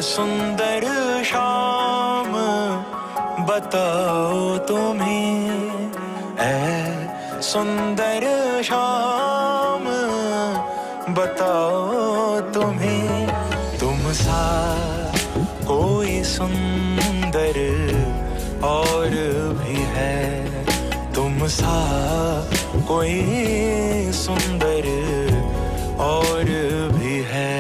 सुंदर शाम बताओ तुम्हें, ऐ सुंदर शाम बताओ तुम्हें, तुम सा कोई सुंदर और भी है, तुम सा कोई सुंदर और भी है।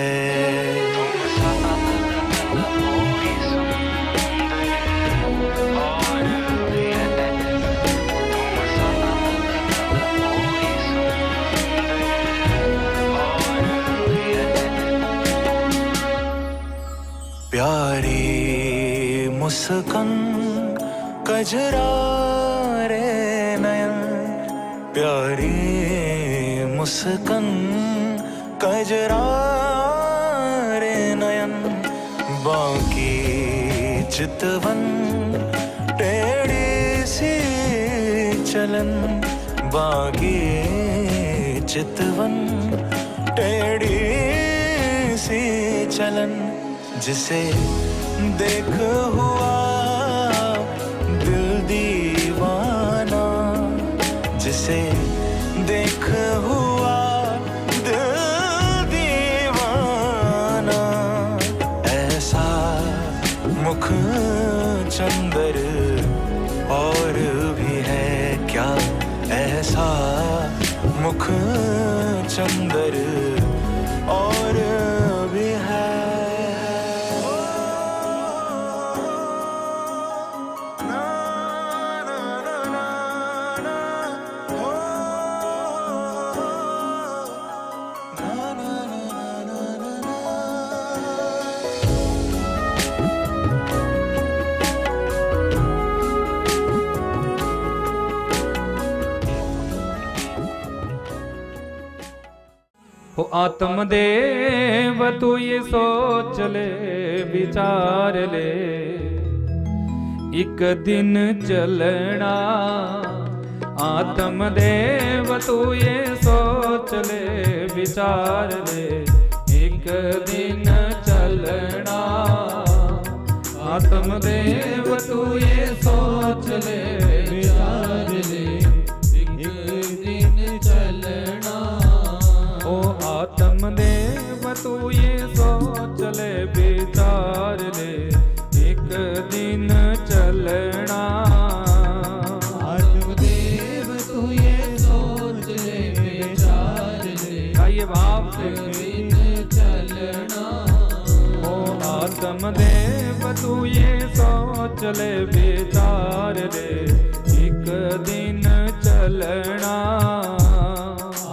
प्यारी मुस्कान कजरा रे नयन, प्यारी मुस्कान कजरा रे नयन, बाकी चितवन टेढ़ी सी चलन, बाकी चितवन टेढ़ी सी चलन, जिसे देख हुआ दिल दीवाना, जिसे देख हुआ दिल दीवाना, ऐसा मुख चंदर और भी है क्या, ऐसा मुख चंदर और भी है। हो आत्मदेव तू ये सोच ले विचार ले, एक दिन चलना। आत्मदेव तू ये सोच ले विचार ले, एक दिन चलना। आत्मदेव तू ये सोच ले विचार ले, एक दिन चलना। ओ आत्मदेव तू ये सोच ले विचार ले, एक दिन चलना। आत्मदेव तू ये सोच ले विचार ले, आइए भाव से एक दिन चलना। ओ आत्मदेव तू ये सोच ले विचार ले, एक दिन चलना।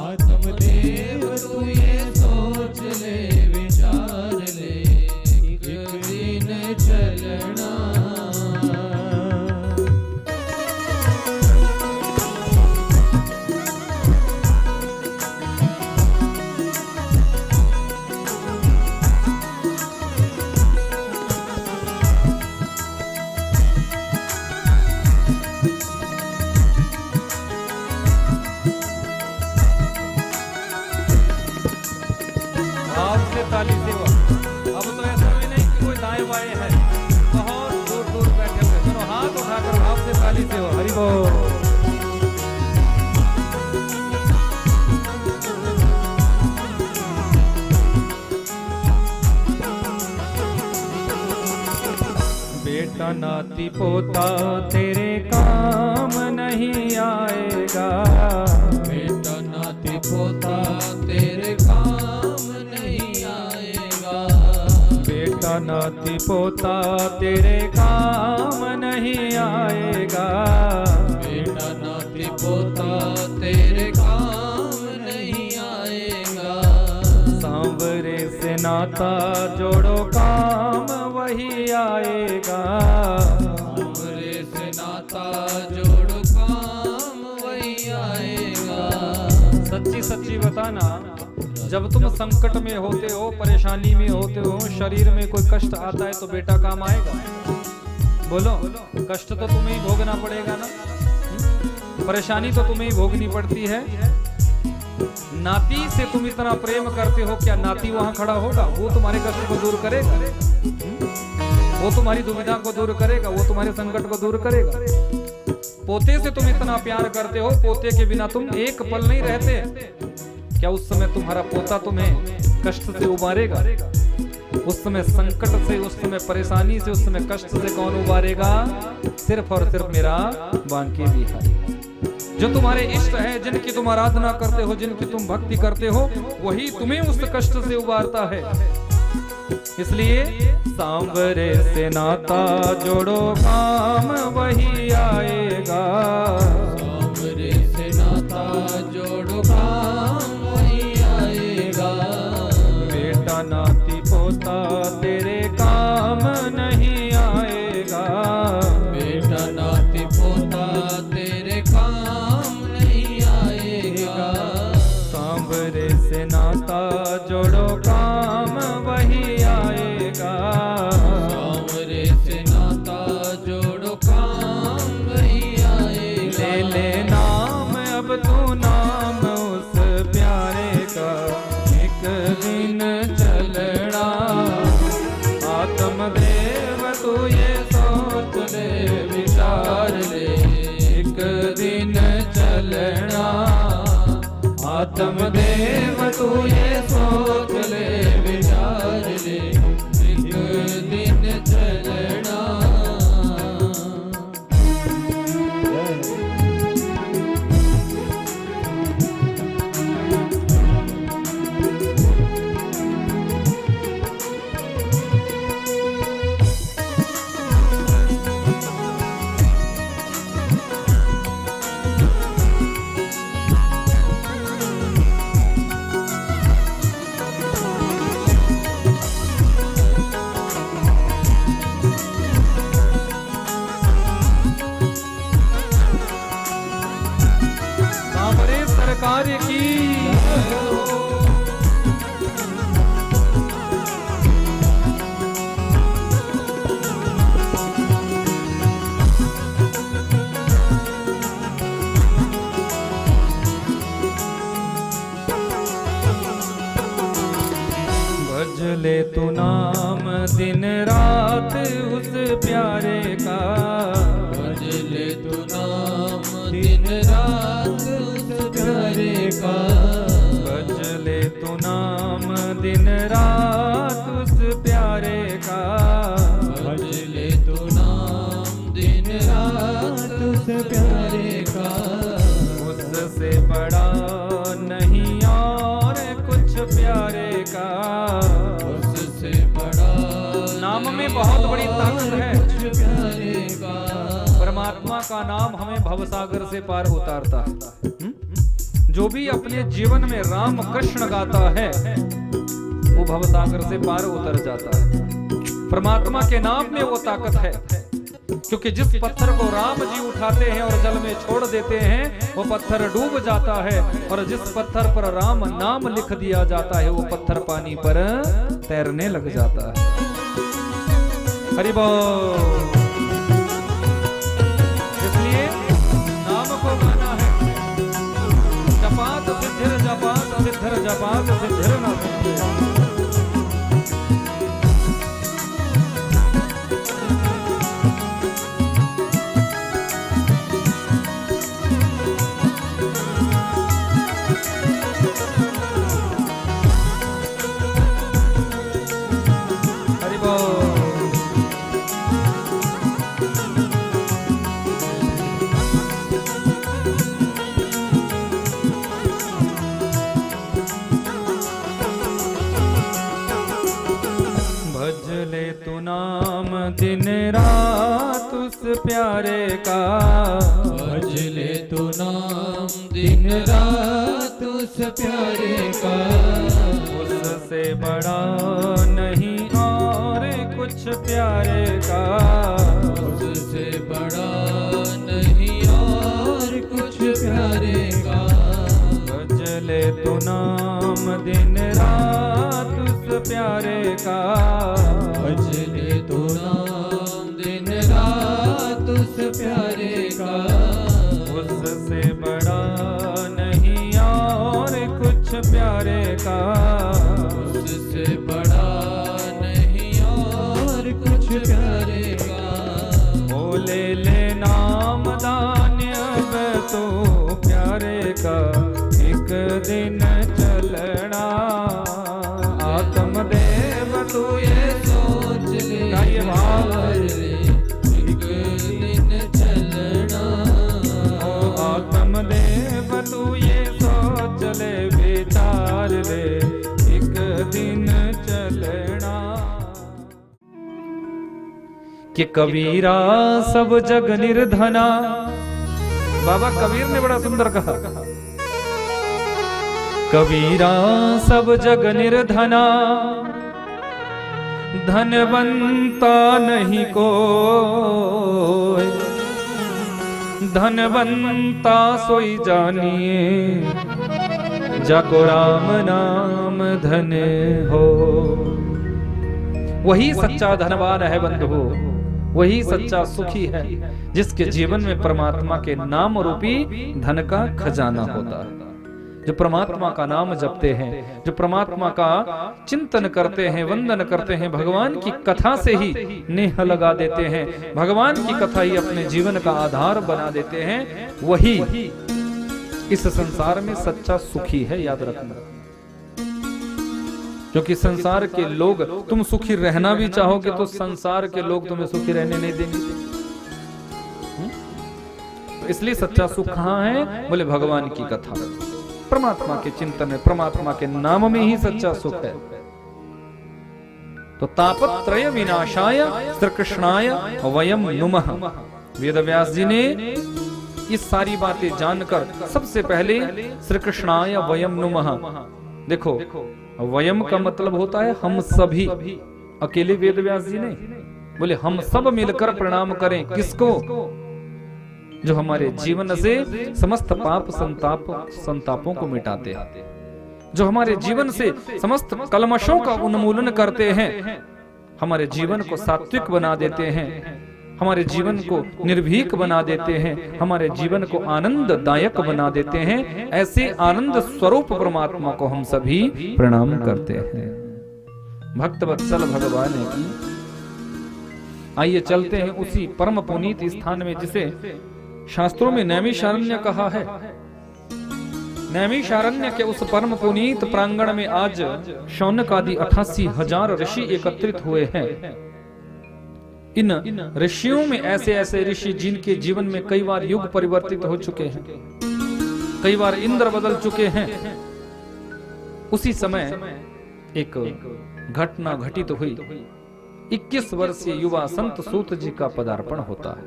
आत्मदेव तू ये सोच ले विचार ले, एक दिन चलना। आपसे ताली सेवा। अब तो ऐसा भी नहीं कि कोई दाएं बाएं है, बहुत दूर दूर बैठे हुए। चलो हाथ उठाकर आपसे ताली सेवा। हरि बोल। बेटा नाती पोता तेरे काम नहीं आएगा, बेटा नाती पोता तेरे काम नहीं आएगा, बेटा नाती पोता तेरे काम नहीं आएगा, बेटा नाती पोता तेरे काम नहीं आएगा। सांवरे से नाता जोड़ो काम वही आएगा, सांवरे से नाता जोड़ो काम वही आएगा। सच्ची सच्ची बताना, जब तुम संकट में होते हो, परेशानी में होते हो, शरीर में कोई कष्ट आता है तो बेटा काम आएगा? बोलो, कष्ट तो तुम्हें ही भोगना पड़ेगा ना, परेशानी तो तुम्हें ही भोगनी पड़ती है। नाती से तुम इतना प्रेम करते हो, क्या नाती वहां खड़ा होगा? वो तुम्हारे कष्ट को दूर करेगा? वो तुम्हारी दुविधा को दूर करेगा, वो तुम्हारे संकट को दूर करेगा। पोते से तुम इतना प्यार करते हो, पोते के बिना तुम एक पल नहीं रहते। क्या उस समय तुम्हारा पोता तुम्हें कष्ट से उबारेगा? उस समय संकट से, उस समय परेशानी से, उस समय कष्ट से कौन उबारेगा? सिर्फ और सिर्फ मेरा बांके बिहारी। जो तुम्हारे इष्ट है, जिनकी तुम आराधना करते हो, जिनकी तुम भक्ति करते हो, वही तुम्हें उस कष्ट से उबारता है। इसलिए सांवरे से नाता जोड़ो, काम वही आएगा। सांवरे से नाता जोड़ो, काम वही आएगा। बेटा नाती पोता तेरे काम नहीं आएगा। बेटा नाती पोता तेरे काम नहीं आएगा। सांवरे से नाता जोड़ो, काम वही आएगा। सांवरे से नाता जोड़ो, काम वही आएगा। ले ले नाम अब तू, नाम उस प्यारे का, एक दिन चलना। आत्मदेव तू ये सोच ले, विचार ले, एक दिन चलना। आत्मदेव तू ये सोच ले, विचार ले, एक दिन चलना। सांवरे सरकार की। भज ले तू नाम दिन रात उस प्यारे का। भज ले तू नाम दिन रात उस प्यारे का। भज ले तू नाम दिन रात उस प्यारे का। भज ले तू नाम दिन रात उस प्यारे का। उससे बड़ा नहीं और कुछ प्यारे का। उससे बड़ा नाम में बहुत बड़ी ताकत है। कुछ प्यारे का। परमात्मा का नाम हमें भवसागर से पार उतारता है। जो भी अपने जीवन में राम कृष्ण गाता है, वो भवसागर से पार उतर जाता है। परमात्मा के नाम में वो ताकत है, क्योंकि जिस पत्थर को राम जी उठाते हैं और जल में छोड़ देते हैं, वो पत्थर डूब जाता है। और जिस पत्थर पर राम नाम लिख दिया जाता है, वो पत्थर पानी पर तैरने लग जाता है। हरि बोल। इसलिए नाम को गाना है। जपात सिद्धिर, जपात सिद्धिर, जपात सिद्धिर न सिद्धिर। हरि बोल। भज ले तू नाम दिन रात उस प्यारे का। भज ले तू नाम दिन रात उस प्यारे का। उससे बड़ा नहीं और कुछ प्यारे का। उससे बड़ा नहीं और कुछ प्यारे का। भज ले तू नाम दिन रात उस प्यारे का। भज ले तू नाम दिन रात उस प्यारे का। उससे बड़ा नहीं और कुछ प्यारे का। उससे बड़ा नहीं और दिन चलना। आत्मदेव तू ये सोच ले गाइए भाव। एक दिन चलना। आत्मदेव तू ये सोच ले विचार ले एक दिन चलना। कि कबीरा सब जग निर्धना। बाबा कबीर ने बड़ा सुंदर कहा, कबीरा सब जग निर्धना, धनवंता नहीं कोई, धनवंता सोई जानिए, जाको राम नाम धन हो। वही सच्चा धनवान है बंधु, वही सच्चा सुखी है जिसके जीवन में परमात्मा के नाम रूपी धन का खजाना होता है। जो परमात्मा का नाम जपते हैं, जो परमात्मा का चिंतन करते हैं, वंदन करते हैं, भगवान की कथा से ही नेह लगा देते हैं, भगवान की कथा ही अपने जीवन का आधार बना देते हैं, वही इस संसार में सच्चा सुखी है। याद रखना, क्योंकि संसार के लोग, तुम सुखी रहना भी चाहोगे तो संसार के लोग तुम्हें सुखी रहने नहीं देंगे। तो इसलिए सच्चा सुख कहाँ है? बोले भगवान की कथा, परमात्मा के चिंतन में, परमात्मा के नाम में ही सच्चा सुख है। तो तापत्रय विनाशाय श्री कृष्णाय वयम नुमः। वेद व्यास जी ने ये सारी बातें जानकर सबसे पहले श्री कृष्णाय वयम नुमः। देखो, वयम का मतलब होता है हम सभी। अकेले वेद व्यास जी नहीं, बोले हम सब मिलकर प्रणाम करें। किसको? जो हमारे जीवन से समस्त पाप संतापों को मिटाते हैं, जो हमारे जीवन से समस्त कलमशों का उन्मूलन करते हैं, हमारे जीवन को सात्विक बना देते हैं, हमारे जीवन को निर्भीक बना देते हैं, हमारे जीवन को आनंददायक बना देते हैं। ऐसे आनंद स्वरूप परमात्मा को हम सभी प्रणाम करते हैं। भक्त वत्सल भगवान की। आइए चलते हैं उसी परम पुनीत स्थान में जिसे शास्त्रों में नैमिषारण्य कहा है। नैमिषारण्य के उस परम पुनीत प्रांगण में आज शौनक आदि 88,000 ऋषि एकत्रित हुए हैं। इन ऋषियों में ऐसे ऐसे ऋषि जिनके जीवन में कई बार युग परिवर्तित हो चुके हैं, कई बार इंद्र बदल चुके हैं। उसी समय एक घटना घटित हुई। 21 वर्षीय युवा संत सूत जी का पदार्पण होता है।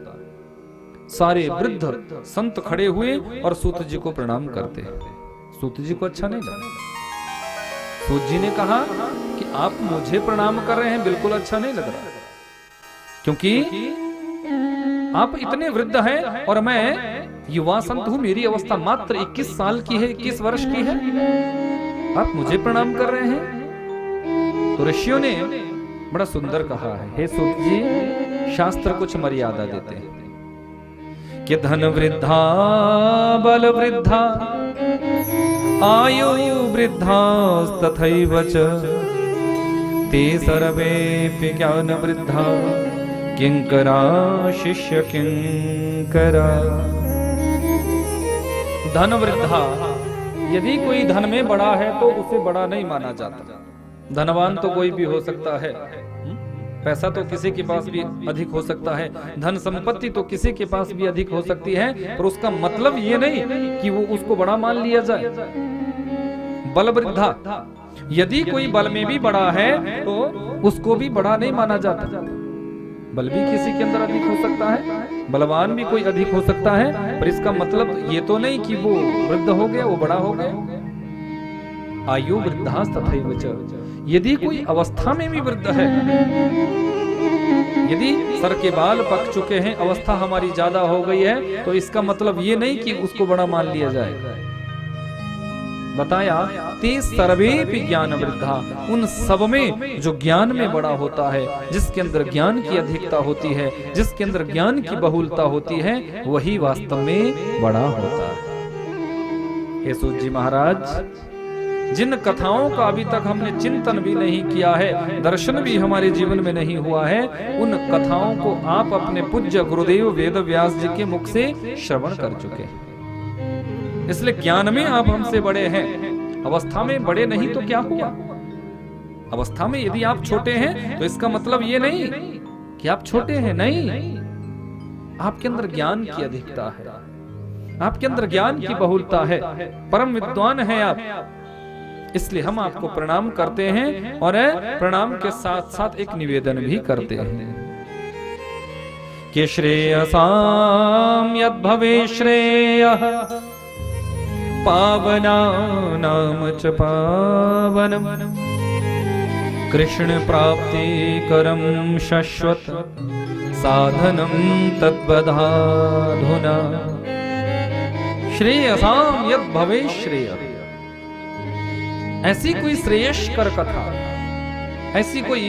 सारे वृद्ध संत खड़े हुए और सूत जी को प्रणाम करते हैं। सूत जी को अच्छा नहीं लगा। सूत जी ने कहा कि आप मुझे प्रणाम कर रहे हैं, बिल्कुल अच्छा नहीं लग रहा, क्योंकि आप इतने वृद्ध हैं और मैं युवा संत हूं। मेरी अवस्था मात्र 21 साल की है, 21 वर्ष की है, आप मुझे प्रणाम कर रहे हैं। तो ऋषियों ने बड़ा सुंदर कहा है, हे सूत जी, शास्त्र कुछ मर्यादा देते हैं कि धन वृद्धा, बल वृद्धा, आयु वृद्धा तथैव च, ते सर्वेऽपि ज्ञान वृद्धा, किंकरा शिष्य किंकरा। धन वृद्धा, यदि कोई धन में बड़ा है तो उसे बड़ा नहीं माना जाता। धनवान तो कोई भी हो सकता है, पैसा तो किसी के पास भी अधिक हो सकता है, धन संपत्ति तो किसी के पास भी अधिक हो सकती है, पर उसका मतलब ये नहीं कि वो उसको बड़ा मान लिया जाए। बल वृद्धा, यदि कोई बल में भी बड़ा है तो उसको भी बड़ा नहीं माना जाता। बल भी किसी के अंदर अधिक हो सकता है, बलवान भी कोई अधिक हो सकता है, पर इसका मतलब ये तो नहीं कि वो वृद्ध हो गया, वो बड़ा हो गया। आयु वृद्धा तथैव च, यदि कोई अवस्था में भी वृद्ध है, यदि सर के बाल पक चुके हैं, अवस्था हमारी ज्यादा हो गई है, तो इसका मतलब ये नहीं कि उसको बड़ा मान लिया जाए। बताया ते सर्वेपि ज्ञान वृद्धा, उन सब में जो ज्ञान में बड़ा होता है, जिसके अंदर ज्ञान की अधिकता होती है, जिसके अंदर ज्ञान की बहुलता होती है, वही वास्तव में बड़ा होता है। हे सूत जी महाराज, जिन कथाओं का अभी तक हमने चिंतन भी नहीं किया है, दर्शन भी हमारे जीवन में नहीं हुआ है, उन कथाओं को आप अपने पूज्य गुरुदेव वेद व्यास जी के मुख से श्रवण कर चुके हैं। इसलिए ज्ञान में आप हमसे बड़े हैं, अवस्था में बड़े नहीं तो क्या हुआ। अवस्था में यदि आप छोटे हैं तो इसका मतलब ये नहीं कि आप छोटे हैं, नहीं, आपके अंदर ज्ञान की अधिकता है, आपके अंदर ज्ञान की बहुलता है, परम विद्वान है आप। इसलिए हम आपको प्रणाम करते हैं और प्रणाम के साथ साथ एक निवेदन भी करते हैं कि श्रेयसाम यद भवे श्रेयः पावनानाम च पावनम् कृष्ण प्राप्ति करम शाश्वत साधनम तद्वधाधुना श्रेयसाम यद भवे श्रेय। ऐसी कोई श्रेयस्कर कथा, ऐसी कोई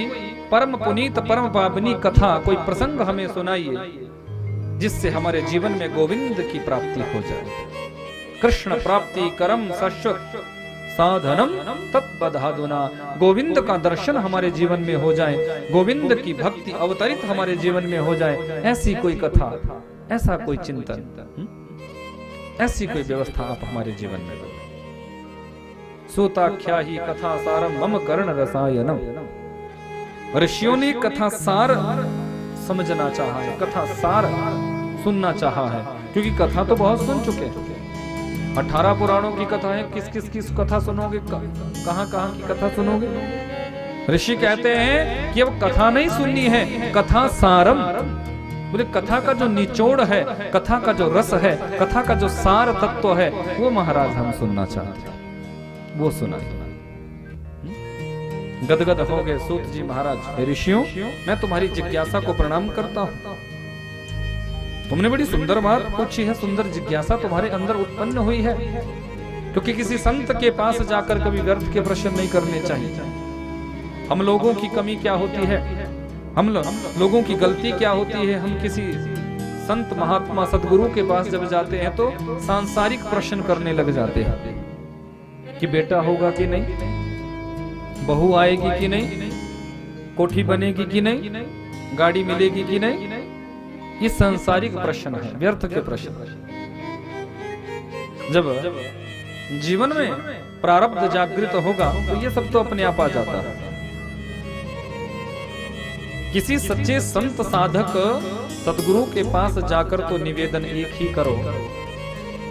परम पुनीत परम पावनी कथा, कोई प्रसंग हमें सुनाइए जिससे हमारे जीवन में गोविंद की प्राप्ति हो जाए। कृष्ण प्राप्ति करम शाश्वत साधनम तत्पदाधुना, गोविंद का दर्शन हमारे जीवन में हो जाए, गोविंद की भक्ति अवतरित हमारे जीवन में हो जाए। ऐसी कोई कथा, ऐसा कोई चिंतन, ऐसी कोई व्यवस्था आप हमारे जीवन में करो। सूताख्या ही कथा सारम मम कर्ण रसायनम। ऋषियों ने कथा सार समझना चाहा है, कथा सार सुनना चाहा है, क्योंकि कथा तो बहुत सुन चुके हैं। 18 पुराणों की कथा है, किस किस की कथा सुनोगे, कहां कहां की कथा सुनोगे। ऋषि कहते हैं कि अब कथा नहीं सुननी है, कथा सारम। बोले कथा का जो निचोड़ है, कथा का जो रस है, कथा का जो सार तत्व है, वो महाराज हम सुनना चाहते हैं, वो सुनाइए। गदगद हो गए सूत जी महाराज, ऋषियों मैं तुम्हारी जिज्ञासा को प्रणाम करता हूं। तुमने बड़ी सुंदर बात पूछी है, सुंदर जिज्ञासा तुम्हारे अंदर उत्पन्न हुई है, क्योंकि किसी संत के पास जाकर कभी व्यर्थ के प्रश्न नहीं करने चाहिए। हम लोगों की कमी क्या होती है, हम लोगों की गलती क्या होती है, हम किसी संत महात्मा सदगुरु के पास जब जाते हैं तो सांसारिक प्रश्न करने लग जाते हैं कि बेटा होगा कि नहीं, बहू आएगी कि नहीं, कोठी बनेगी कि नहीं, गाड़ी मिलेगी कि नहीं। ये सांसारिक प्रश्न है, व्यर्थ के प्रश्न। जब जीवन में प्रारब्ध जागृत होगा तो ये सब तो अपने आप आ जाता है। किसी सच्चे संत साधक सदगुरु के पास जाकर तो निवेदन एक ही करो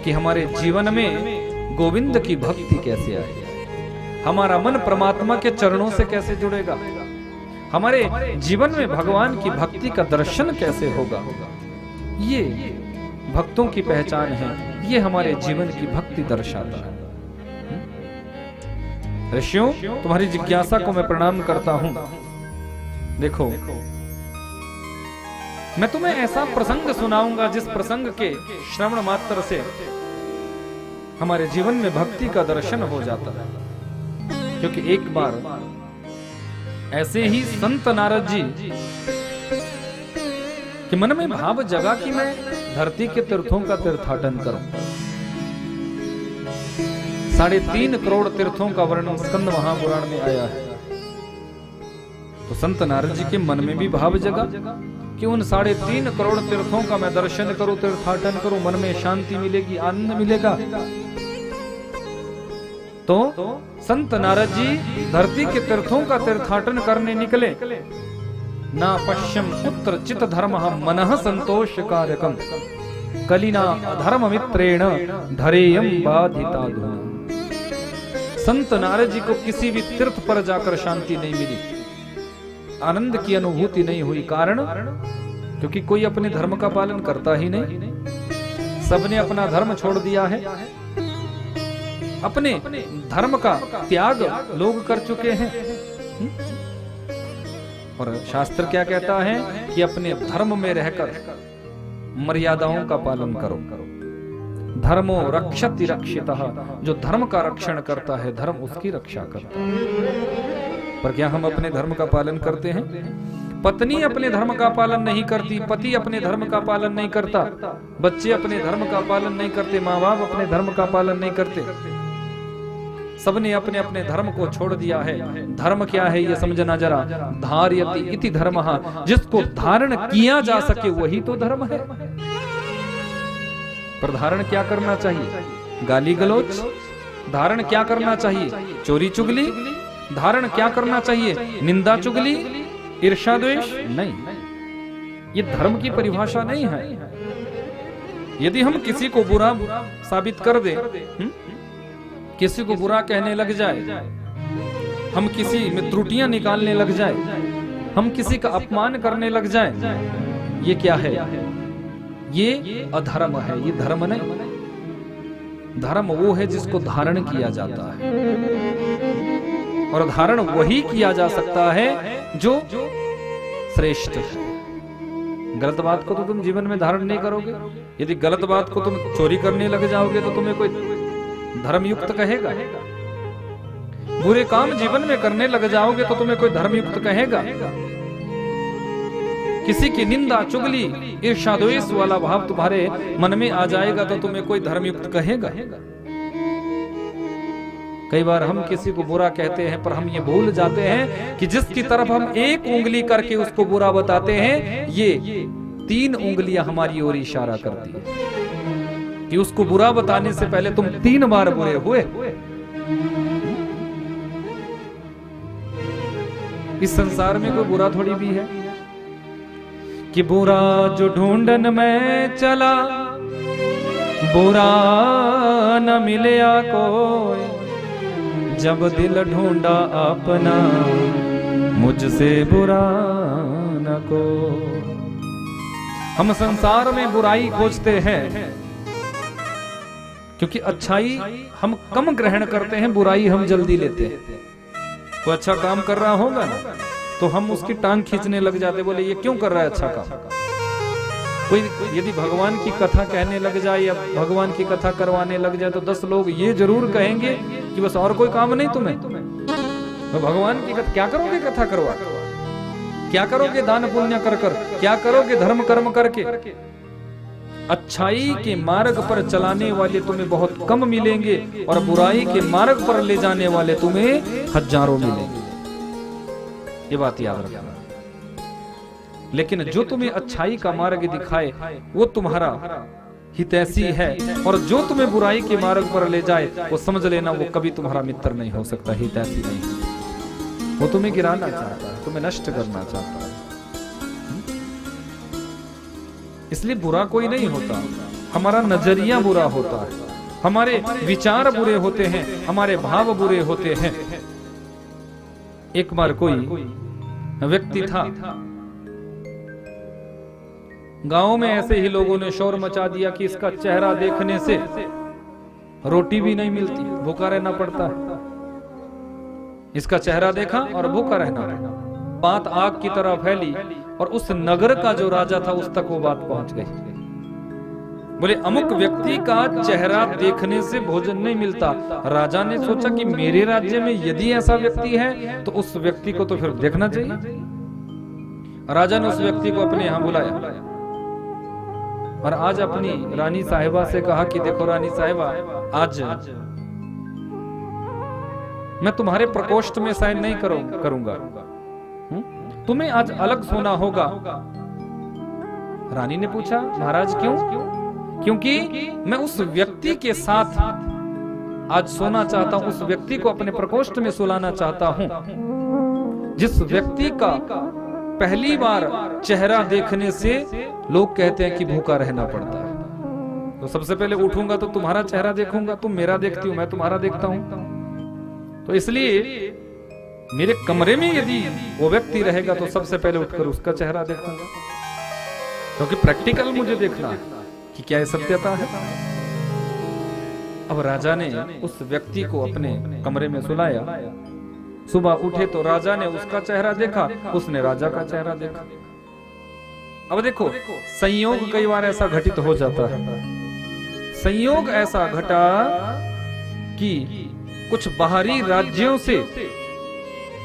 कि हमारे जीवन में गोविंद की भक्ति कैसे आए, हमारा मन परमात्मा के चरणों से कैसे जुड़ेगा, हमारे जीवन में भगवान की भक्ति का दर्शन कैसे होगा। ये भक्तों की पहचान है, ये हमारे जीवन की भक्ति दर्शाता है। ऋषियों तुम्हारी जिज्ञासा को मैं प्रणाम करता हूं। देखो मैं तुम्हें ऐसा प्रसंग सुनाऊंगा जिस प्रसंग के श्रवण मात्र से हमारे जीवन में भक्ति का दर्शन हो जाता है। क्योंकि एक बार ऐसे ही संत नारद जी के मन में भाव जगा कि मैं धरती के तीर्थों का तीर्थाटन करूं। 3.5 करोड़ तीर्थों का वर्णन स्कंद महापुराण में आया है। तो संत नारद जी के मन में भी भाव जगा कि उन 3.5 करोड़ तीर्थों का मैं दर्शन करूं, तीर्थाटन करूं, मन में शांति मिलेगी, आनंद मिलेगा। तो संत नारद जी धरती के तीर्थों का तीर्थाटन करने निकले। ना पश्यम पुत्र चित धर्म मनः संतोष कारकम कलिना अधर्म मित्रेण धरेयम बाधिता धूम। संत नारद जी को किसी भी तीर्थ पर जाकर शांति नहीं मिली, आनंद की अनुभूति नहीं हुई। कारण क्योंकि कोई अपने धर्म का पालन करता ही नहीं, सबने अपना धर्म छोड़ दिया है, अपने धर्म का त्याग लोग कर चुके हैं। और शास्त्र क्या कहता है कि अपने धर्म में रहकर मर्यादाओं का पालन करो। धर्मो रक्षति रक्षितः, जो धर्म का रक्षण करता है धर्म उसकी रक्षा करता है। पर क्या हम अपने धर्म का पालन करते हैं? पत्नी अपने धर्म का पालन नहीं करती, पति अपने धर्म का पालन नहीं करता, बच्चे अपने धर्म का पालन नहीं करते, माँ बाप अपने धर्म का पालन नहीं करते। सबने अपने अपने धर्म को छोड़ दिया है। धर्म क्या है ये समझना जरा। धार्यति इति धर्मः, जिसको धारण किया जा सके वही तो धर्म है। पर धारण क्या करना चाहिए? गाली गलौज। धारण क्या करना चाहिए? चोरी चुगली। धारण क्या करना चाहिए? निंदा चुगली, ईर्ष्या द्वेष नहीं। ये धर्म की परिभाषा नहीं है। यदि हम किसी को बुरा साबित कर दे, किसी को बुरा कहने लग जाए, हम किसी में त्रुटियां निकालने लग जाए, हम किसी का अपमान करने लग जाए, ये क्या है? ये अधर्म है, ये धर्म नहीं। धर्म वो है जिसको धारण किया जाता है, और धारण वही किया जा सकता है जो श्रेष्ठ है। गलत बात को तो तुम जीवन में धारण नहीं करोगे। यदि गलत बात को तुम चोरी करने लग जाओगे तो तुम्हें कोई धर्मयुक्त कहेगा। बुरे काम जीवन में करने लग जाओगे तो तुम्हें कोई धर्मयुक्त कहेगा। किसी की निंदा चुगली ईर्ष्या द्वेष वाला भाव तुम्हारे मन में आ जाएगा तो तुम्हें कोई धर्मयुक्त कहेगा। कई बार हम किसी को बुरा कहते हैं, पर हम ये भूल जाते हैं कि जिसकी तरफ हम एक उंगली करके उसको बुरा बताते हैं, ये 3 उंगलियां हमारी ओर इशारा करती है कि उसको बुरा बताने से पहले तुम 3 बार बुरे हुए। इस संसार में कोई बुरा थोड़ी भी है कि बुरा जो ढूंढन में चला, बुरा न मिलया कोई, जब दिल ढूंढा अपना, मुझसे बुरा न को। हम संसार में बुराई खोजते हैं क्योंकि अच्छाई हम कम ग्रहण करते हैं, बुराई हम जल्दी लेते हैं। कोई अच्छा काम कर रहा होगा ना तो हम उसकी टांग खींचने लग जाते, बोले ये क्यों कर रहा है अच्छा काम। कोई यदि भगवान की कथा कहने लग जाए या भगवान की कथा करवाने लग जाए तो 10 लोग ये जरूर कहेंगे कि बस और कोई काम नहीं तुम्हें, तो भगवान की कथा क्या करोगे? कथा करवा क्या करोगे? दान पुण्य कर कर क्या करोगे? धर्म कर्म करके। अच्छाई के मार्ग पर चलाने वाले तुम्हें बहुत कम मिलेंगे और बुराई के मार्ग पर ले जाने वाले तुम्हें हजारों मिलेंगे। ये बात याद रखना। लेकिन जो तुम्हें अच्छाई का मार्ग दिखाए वो तुम्हारा हितैषी है, और जो तुम्हें बुराई के मार्ग पर ले जाए वो समझ लेना वो कभी तुम्हारा मित्र नहीं हो सकता, हितैषी नहीं। वो तुम्हें गिराना चाहता है, तुम्हें नष्ट करना चाहता है। इसलिए बुरा कोई नहीं होता, हमारा नजरिया बुरा होता है, हमारे विचार बुरे होते हैं, हमारे भाव बुरे होते हैं। एक बार कोई व्यक्ति था, गांव में ऐसे ही लोगों ने शोर मचा दिया कि इसका चेहरा देखने से रोटी भी नहीं मिलती, भूखा रहना पड़ता है। इसका चेहरा देखा और भूखा रहना पड़ा। बात आग की तरह फैली और उस नगर का जो राजा था उस तक वो बात पहुंच गई। बोले अमुक व्यक्ति का चेहरा देखने से भोजन नहीं मिलता। राजा ने सोचा कि मेरे राज्य में यदि ऐसा व्यक्ति है तो उस व्यक्ति को तो फिर देखना चाहिए। राजा ने उस व्यक्ति को अपने यहां बुलाया और आज अपनी रानी साहिबा से कहा कि देखो रानी साहिबा, आज मैं तुम्हारे प्रकोष्ठ में शयन नहीं करूंगा, तुम्हें आज अलग सोना होगा। रानी ने पूछा महाराज क्यों? क्योंकि मैं उस व्यक्ति के साथ आज सोना चाहता हूं, उस व्यक्ति को अपने प्रकोष्ठ में सुलाना चाहता हूं जिस व्यक्ति का पहली बार चेहरा देखने से लोग कहते हैं कि भूखा रहना पड़ता है। तो सबसे पहले उठूंगा तो तुम्हारा चेहरा देखूंगा, तुम मेरा देखती हो, मैं तुम्हारा देखता हूं। तो इसलिए मेरे कमरे में यदि वो व्यक्ति रहेगा तो सबसे पहले उठकर उसका चेहरा देखूंगा, क्योंकि प्रैक्टिकल मुझे देखना है कि क्या ये सत्यता है। अब राजा ने उस व्यक्ति को अपने कमरे में सुलाया। सुबह उठे तो राजा ने उसका चेहरा देखा, उसने राजा का चेहरा देखा। अब देखो संयोग कई बार ऐसा घटित हो जाता है। संयोग ऐसा घटा कि कुछ बाहरी राज्यों से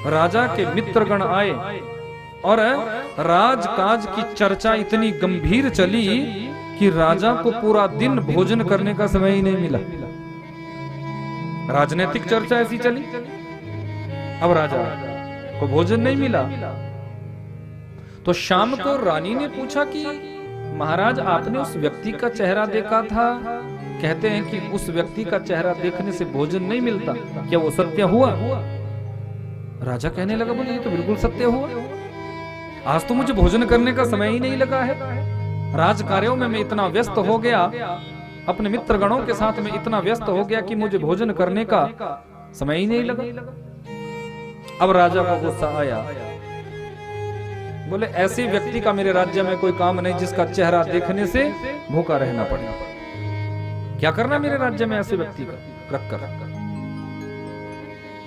राजा के मित्रगण आए और राजकाज की चर्चा इतनी गंभीर चली कि राजा को पूरा दिन भोजन करने का समय ही नहीं मिला। राजनीतिक चर्चा ऐसी चली, अब राजा को भोजन नहीं मिला। तो शाम को रानी ने पूछा कि महाराज आपने उस व्यक्ति का चेहरा देखा था कहते हैं कि उस व्यक्ति का चेहरा देखने से भोजन नहीं मिलता, क्या वो सत्य हुआ? राजा कहने लगा, बोले ये तो बिल्कुल सत्य हुआ। आज तो मुझे भोजन करने का समय ही नहीं लगा है। राज कार्यों में मैं इतना व्यस्त हो गया, अपने मित्र गणों के साथ में इतना व्यस्त हो गया कि मुझे भोजन करने का समय ही नहीं लगा। अब राजा को गुस्सा आया, बोले ऐसे व्यक्ति का मेरे राज्य में कोई काम नहीं जिसका चेहरा देखने से भूखा रहना पड़े। क्या करना मेरे राज्य में ऐसे व्यक्ति का रखकर?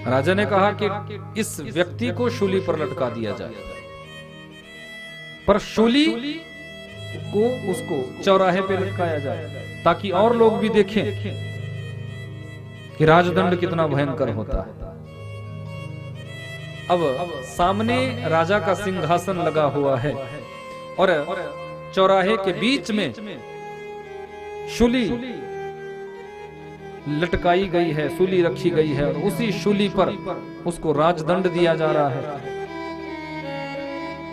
राजा ने कहा कि इस व्यक्ति को शूली पर लटका दिया जाए, पर शूली को उसको चौराहे पे लटकाया जाए ताकि और लोग भी देखें कि राजदंड कितना भयंकर होता है। अब सामने राजा का सिंहासन लगा हुआ है और चौराहे के बीच में शूली लटकाई गई है, शूली रखी गई है और उसी शूली पर उसको राजदंड दिया जा रहा है।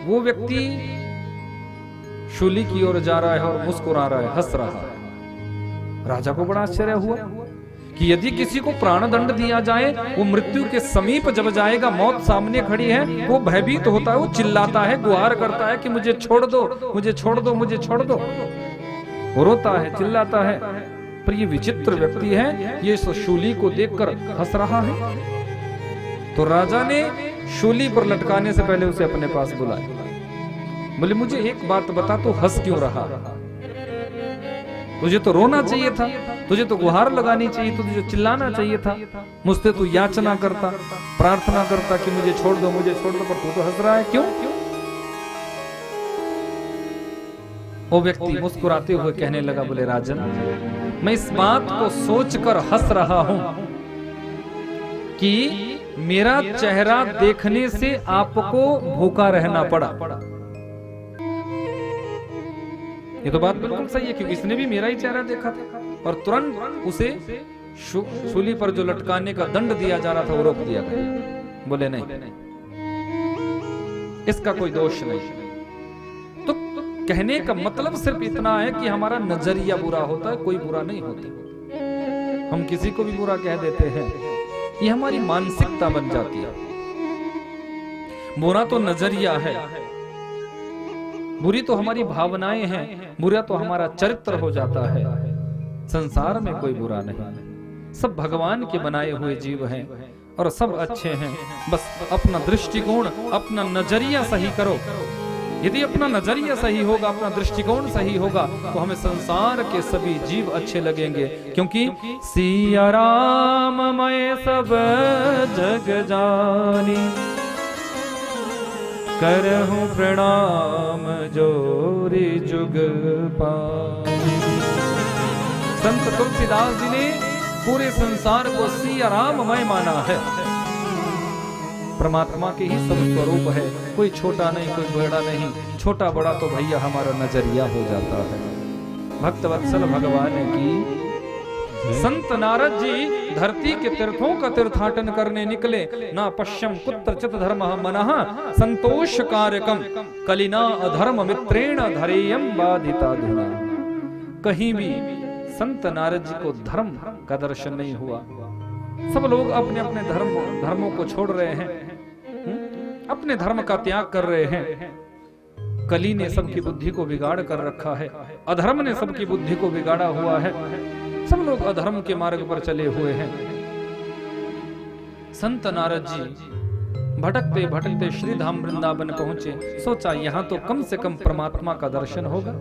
वो व्यक्ति शूली की ओर जा रहा है और मुस्कुरा रहा है, हंस रहा है। राजा को बड़ा आश्चर्य हुआ कि यदि किसी को प्राणदंड दिया जाए, वो मृत्यु के समीप जब जाएगा, मौत सामने खड़ी है, वो भयभीत होता है, वो चिल्लाता है, गुहार करता है कि मुझे छोड़ दो, मुझे छोड़ दो, मुझे छोड़ दो। वो रोता है, चिल्लाता है। पर ये विचित्र व्यक्ति है, ये शूली को देखकर हंस रहा है। तो राजा ने शूली पर लटकाने से पहले उसे अपने पास बुलाया। बोले मुझे एक बात बता, तू हंस क्यों रहा? तुझे तो रोना चाहिए था, तुझे तो गुहार लगानी चाहिए, तुझे चिल्लाना चाहिए था, मुझसे तू याचना करता, प्रार्थना करता कि मुझे छोड़ दो, मुझे छोड़ दो, पर तू तो हंस रहा है, क्यों? वो व्यक्ति मुस्कुराते हुए कहने लगा, बोले राजन, मैं इस बात को सोचकर हंस रहा हूं कि मेरा चेहरा देखने से आपको भूखा रहना पड़ा। ये तो बात बिल्कुल सही है, क्योंकि इसने भी मेरा ही चेहरा देखा था और तुरंत उसे शूली पर जो लटकाने का दंड दिया जा रहा था वो रोक दिया गया। बोले नहीं, इसका कोई दोष नहीं। तो कहने का मतलब सिर्फ इतना है कि हमारा नजरिया बुरा होता है, कोई बुरा नहीं होता। हम किसी को भी बुरा कह देते हैं, ये हमारी मानसिकता बन जाती है। बुरा तो नजरिया है, बुरी तो हमारी भावनाएं हैं, बुरा तो हमारा चरित्र हो जाता है। संसार में कोई बुरा नहीं, सब भगवान के बनाए हुए जीव हैं और सब अच्छे हैं। बस अपना दृष्टिकोण, अपना नजरिया सही करो। यदि अपना नजरिया सही होगा, अपना दृष्टिकोण सही होगा, तो हमें संसार के सभी जीव अच्छे लगेंगे। क्योंकि सिया राम मैं सब जग जानी, करहूं प्रणाम जोरी जुग पानी। संत तुलसीदास जी ने पूरे संसार को सिया राममय माना है। परमात्मा के ही सब स्वरूप है, कोई छोटा नहीं, कोई बड़ा नहीं। छोटा बड़ा तो भैया हमारा नजरिया हो जाता है। भक्त वत्सल भगवान की। संत नारद जी धरती के तीर्थों का तीर्थाटन करने निकले। ना पश्यम कुत्रचित धर्मः मनः संतोष कारकम कलिना अधर्म मित्रेण धरेयम बाधिताधुना। कहीं भी संत नारद जी को धर्म का दर्शन नहीं हुआ। सब लोग अपने अपने धर्मों को छोड़ रहे हैं, अपने धर्म का त्याग कर रहे हैं। कली ने सबकी बुद्धि को बिगाड़ कर रखा है, अधर्म ने सबकी बुद्धि को बिगाड़ा हुआ है। सब लोग अधर्म के मार्ग पर चले हुए हैं। संत नारद जी भटकते भटकते श्री धाम वृंदावन पहुंचे। सोचा यहाँ तो कम से कम परमात्मा का दर्शन होगा।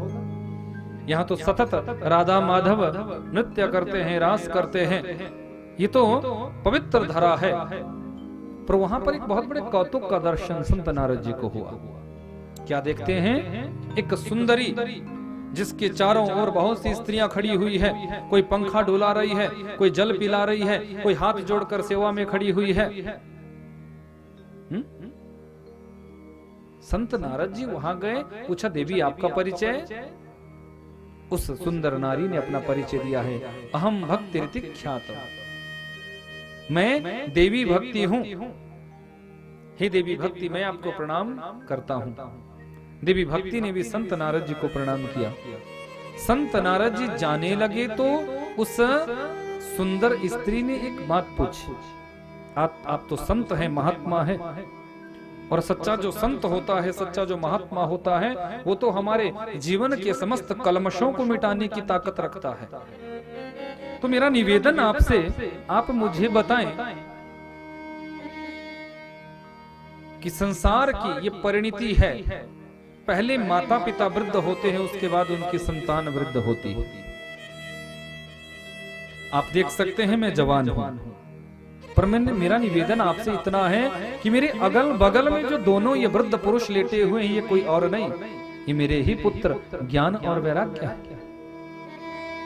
यहाँ तो सतत राधा माधव नृत्य करते हैं, रास करते हैं, ये तो पवित्र धरा है। पर वहां पर एक बहुत बड़े कौतुक का दर्शन संत नारद जी को हुआ। क्या देखते हैं? एक सुंदरी जिसके चारों ओर बहुत सी स्त्रियां खड़ी हुई है। कोई पंखा डुला रही है, कोई जल पिला रही है, कोई हाथ जोड़कर सेवा में खड़ी हुई है। संत नारद जी वहां गए, पूछा देवी आपका परिचय? उस सुंदर नारी ने अपना परिचय दिया है, अहम भक्ति ख्यात, मैं देवी भक्ति हूं। हे देवी भक्ति, मैं आपको प्रणाम करता हूं। देवी भक्ति ने भी संत नारद जी को प्रणाम किया। संत नारद जी जाने लगे तो उस सुंदर स्त्री ने एक बात पूछी, आप तो संत हैं, महात्मा है, और सच्चा जो संत होता है, सच्चा जो महात्मा होता है, वो तो हमारे जीवन के समस्त कलमशों को मिटाने की ताकत रखता है। तो मेरा निवेदन आपसे, आप मुझे बताएं कि संसार की ये परिणति है, पहले माता पिता वृद्ध होते हैं, उसके बाद उनकी संतान वृद्ध होती है। आप देख सकते हैं मैं जवान हूं, पर मेरा निवेदन आपसे इतना है कि मेरे अगल बगल में जो दोनों ये वृद्ध पुरुष लेटे हुए हैं, ये कोई और नहीं, ये मेरे ही पुत्र ज्ञान और वैराग्य है।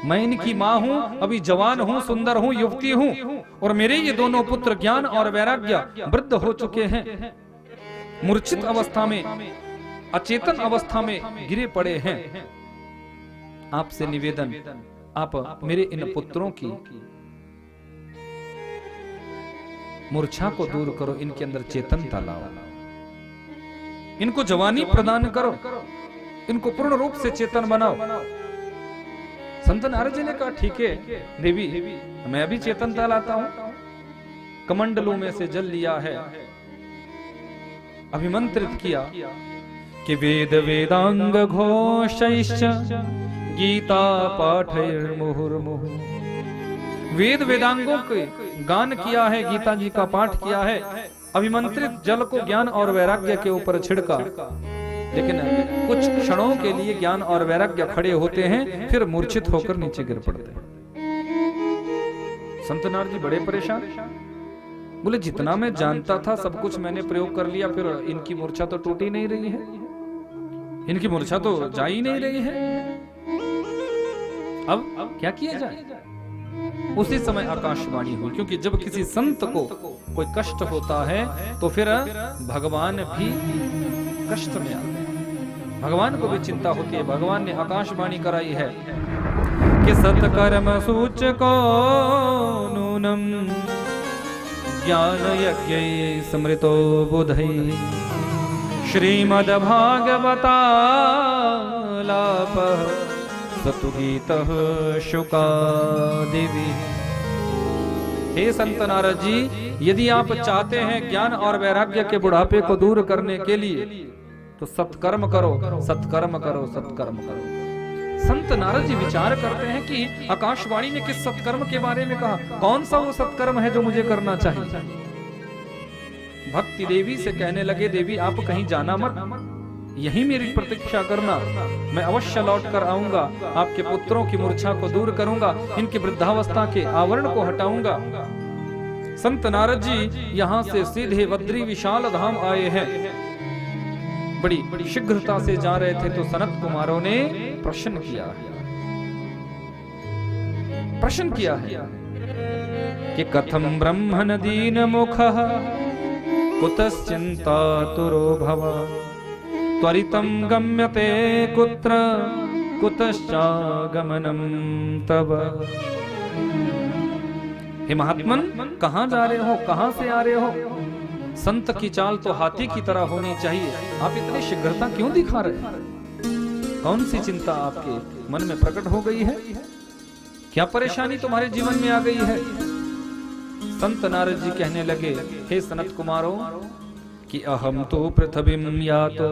मैं इनकी माँ हूँ, अभी जवान हूँ, सुंदर हूँ, युवती हूँ, और मेरे ये दोनों पुत्र ज्ञान और वैराग्य वृद्ध हो चुके हैं, मूर्छित अवस्था में, अचेतन अवस्था में गिरे पड़े हैं। आपसे निवेदन, आप मेरे इन पुत्रों की मूर्छा को दूर करो, इनके अंदर चेतनता लाओ, इनको जवानी प्रदान करो, इनको पूर्ण रूप से चेतन बनाओ। संत नारद जी ने कहा, ठीक है देवी, मैं अभी चेतनता लाता हूं। कमंडलों में से जल लिया है, अभिमंत्रित किया कि वेद वेदांग घोषैश्च गीता पाठैर्मुहुर्मुहुः। वेद वेदांगों के गान किया है, गीता जी का पाठ किया है, अभिमंत्रित जल को ज्ञान और वैराग्य के ऊपर छिड़का, लेकिन कुछ क्षणों के लिए ज्ञान और वैराग्य खड़े होते हैं, फिर मूर्छित होकर नीचे गिर पड़ते हैं। संत नारद जी बड़े परेशान, बोले जितना मैं जानता था सब कुछ मैंने प्रयोग कर लिया, फिर इनकी मूर्छा तो टूट ही नहीं रही है, इनकी मूर्छा तो जा ही नहीं रही है, अब क्या किया जाए। उसी समय आकाशवाणी हुई, क्योंकि जब किसी संत को कोई कष्ट होता है तो फिर भगवान भी कष्ट में आते हैं, भगवान को भी चिंता होती है। भगवान ने आकाशवाणी कराई है कि सत्कर्म सूचको नूनम ज्ञान यज्ञ स्मृतो बुधै श्रीमद् भागवतालापः सतुगीतः शुकादेवी। हे संत नारद जी, यदि आप चाहते हैं ज्ञान और वैराग्य के बुढ़ापे को दूर करने के लिए, तो सत्कर्म करो, सत्कर्म करो, सत्कर्म करो। संत नारद जी विचार करते हैं कि आकाशवाणी ने किस सत्कर्म के बारे में कहा, कौन सा वो सत्कर्म है जो मुझे करना चाहिए। भक्ति देवी से कहने लगे, देवी आप कहीं जाना मत, यही मेरी प्रतीक्षा करना, मैं अवश्य लौट कर आऊंगा, आपके पुत्रों की मूर्छा को दूर करूंगा, इनकी वृद्धावस्था के आवरण को हटाऊंगा। संत नारद जी यहाँ से सीधे बद्री विशाल धाम आए हैं, बड़ी शीघ्रता से जा रहे थे, तो सनत कुमारों ने प्रश्न किया है कि कथम ब्रह्मण दीन मुखः कुतश्चिन्तातुरो भव त्वरितं गम्यते कुत्र कुतश्चागमनं तव। हे महात्मन, कहाँ जा रहे हो, कहाँ से आ रहे हो? संत की चाल तो हाथी की तरह होनी चाहिए, आप इतनी शीघ्रता क्यों दिखा रहे हैं? कौन सी चिंता आपके मन में प्रकट हो गई है? क्या परेशानी तुम्हारे जीवन में आ गई है? संत नारद जी कहने लगे, हे सनत कुमारों, कि अहम तो पृथ्वीं यातो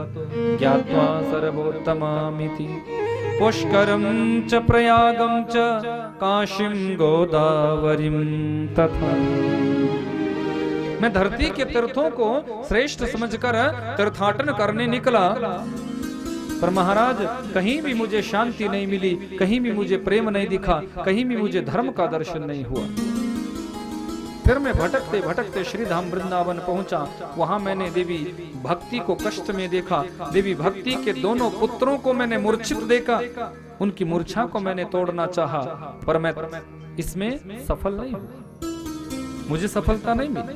ज्ञात्वा सर्वोत्तमामिति पुष्करं च प्रयागं च काशीं गोदावरीं तथा। मैं धरती के तीर्थों को श्रेष्ठ समझकर तीर्थाटन करने निकला, पर महाराज कहीं भी मुझे शांति नहीं मिली, कहीं भी मुझे प्रेम नहीं दिखा, कहीं भी मुझे धर्म का दर्शन नहीं हुआ। फिर मैं भटकते भटकते श्रीधाम वृंदावन पहुंचा, वहां मैंने देवी भक्ति को कष्ट में देखा, देवी भक्ति के दोनों पुत्रों को मैंने मूर्छित देखा, उनकी मूर्छा को मैंने तोड़ना चाहा, पर मैं इसमें सफल नहीं हुआ, मुझे सफलता नहीं मिली।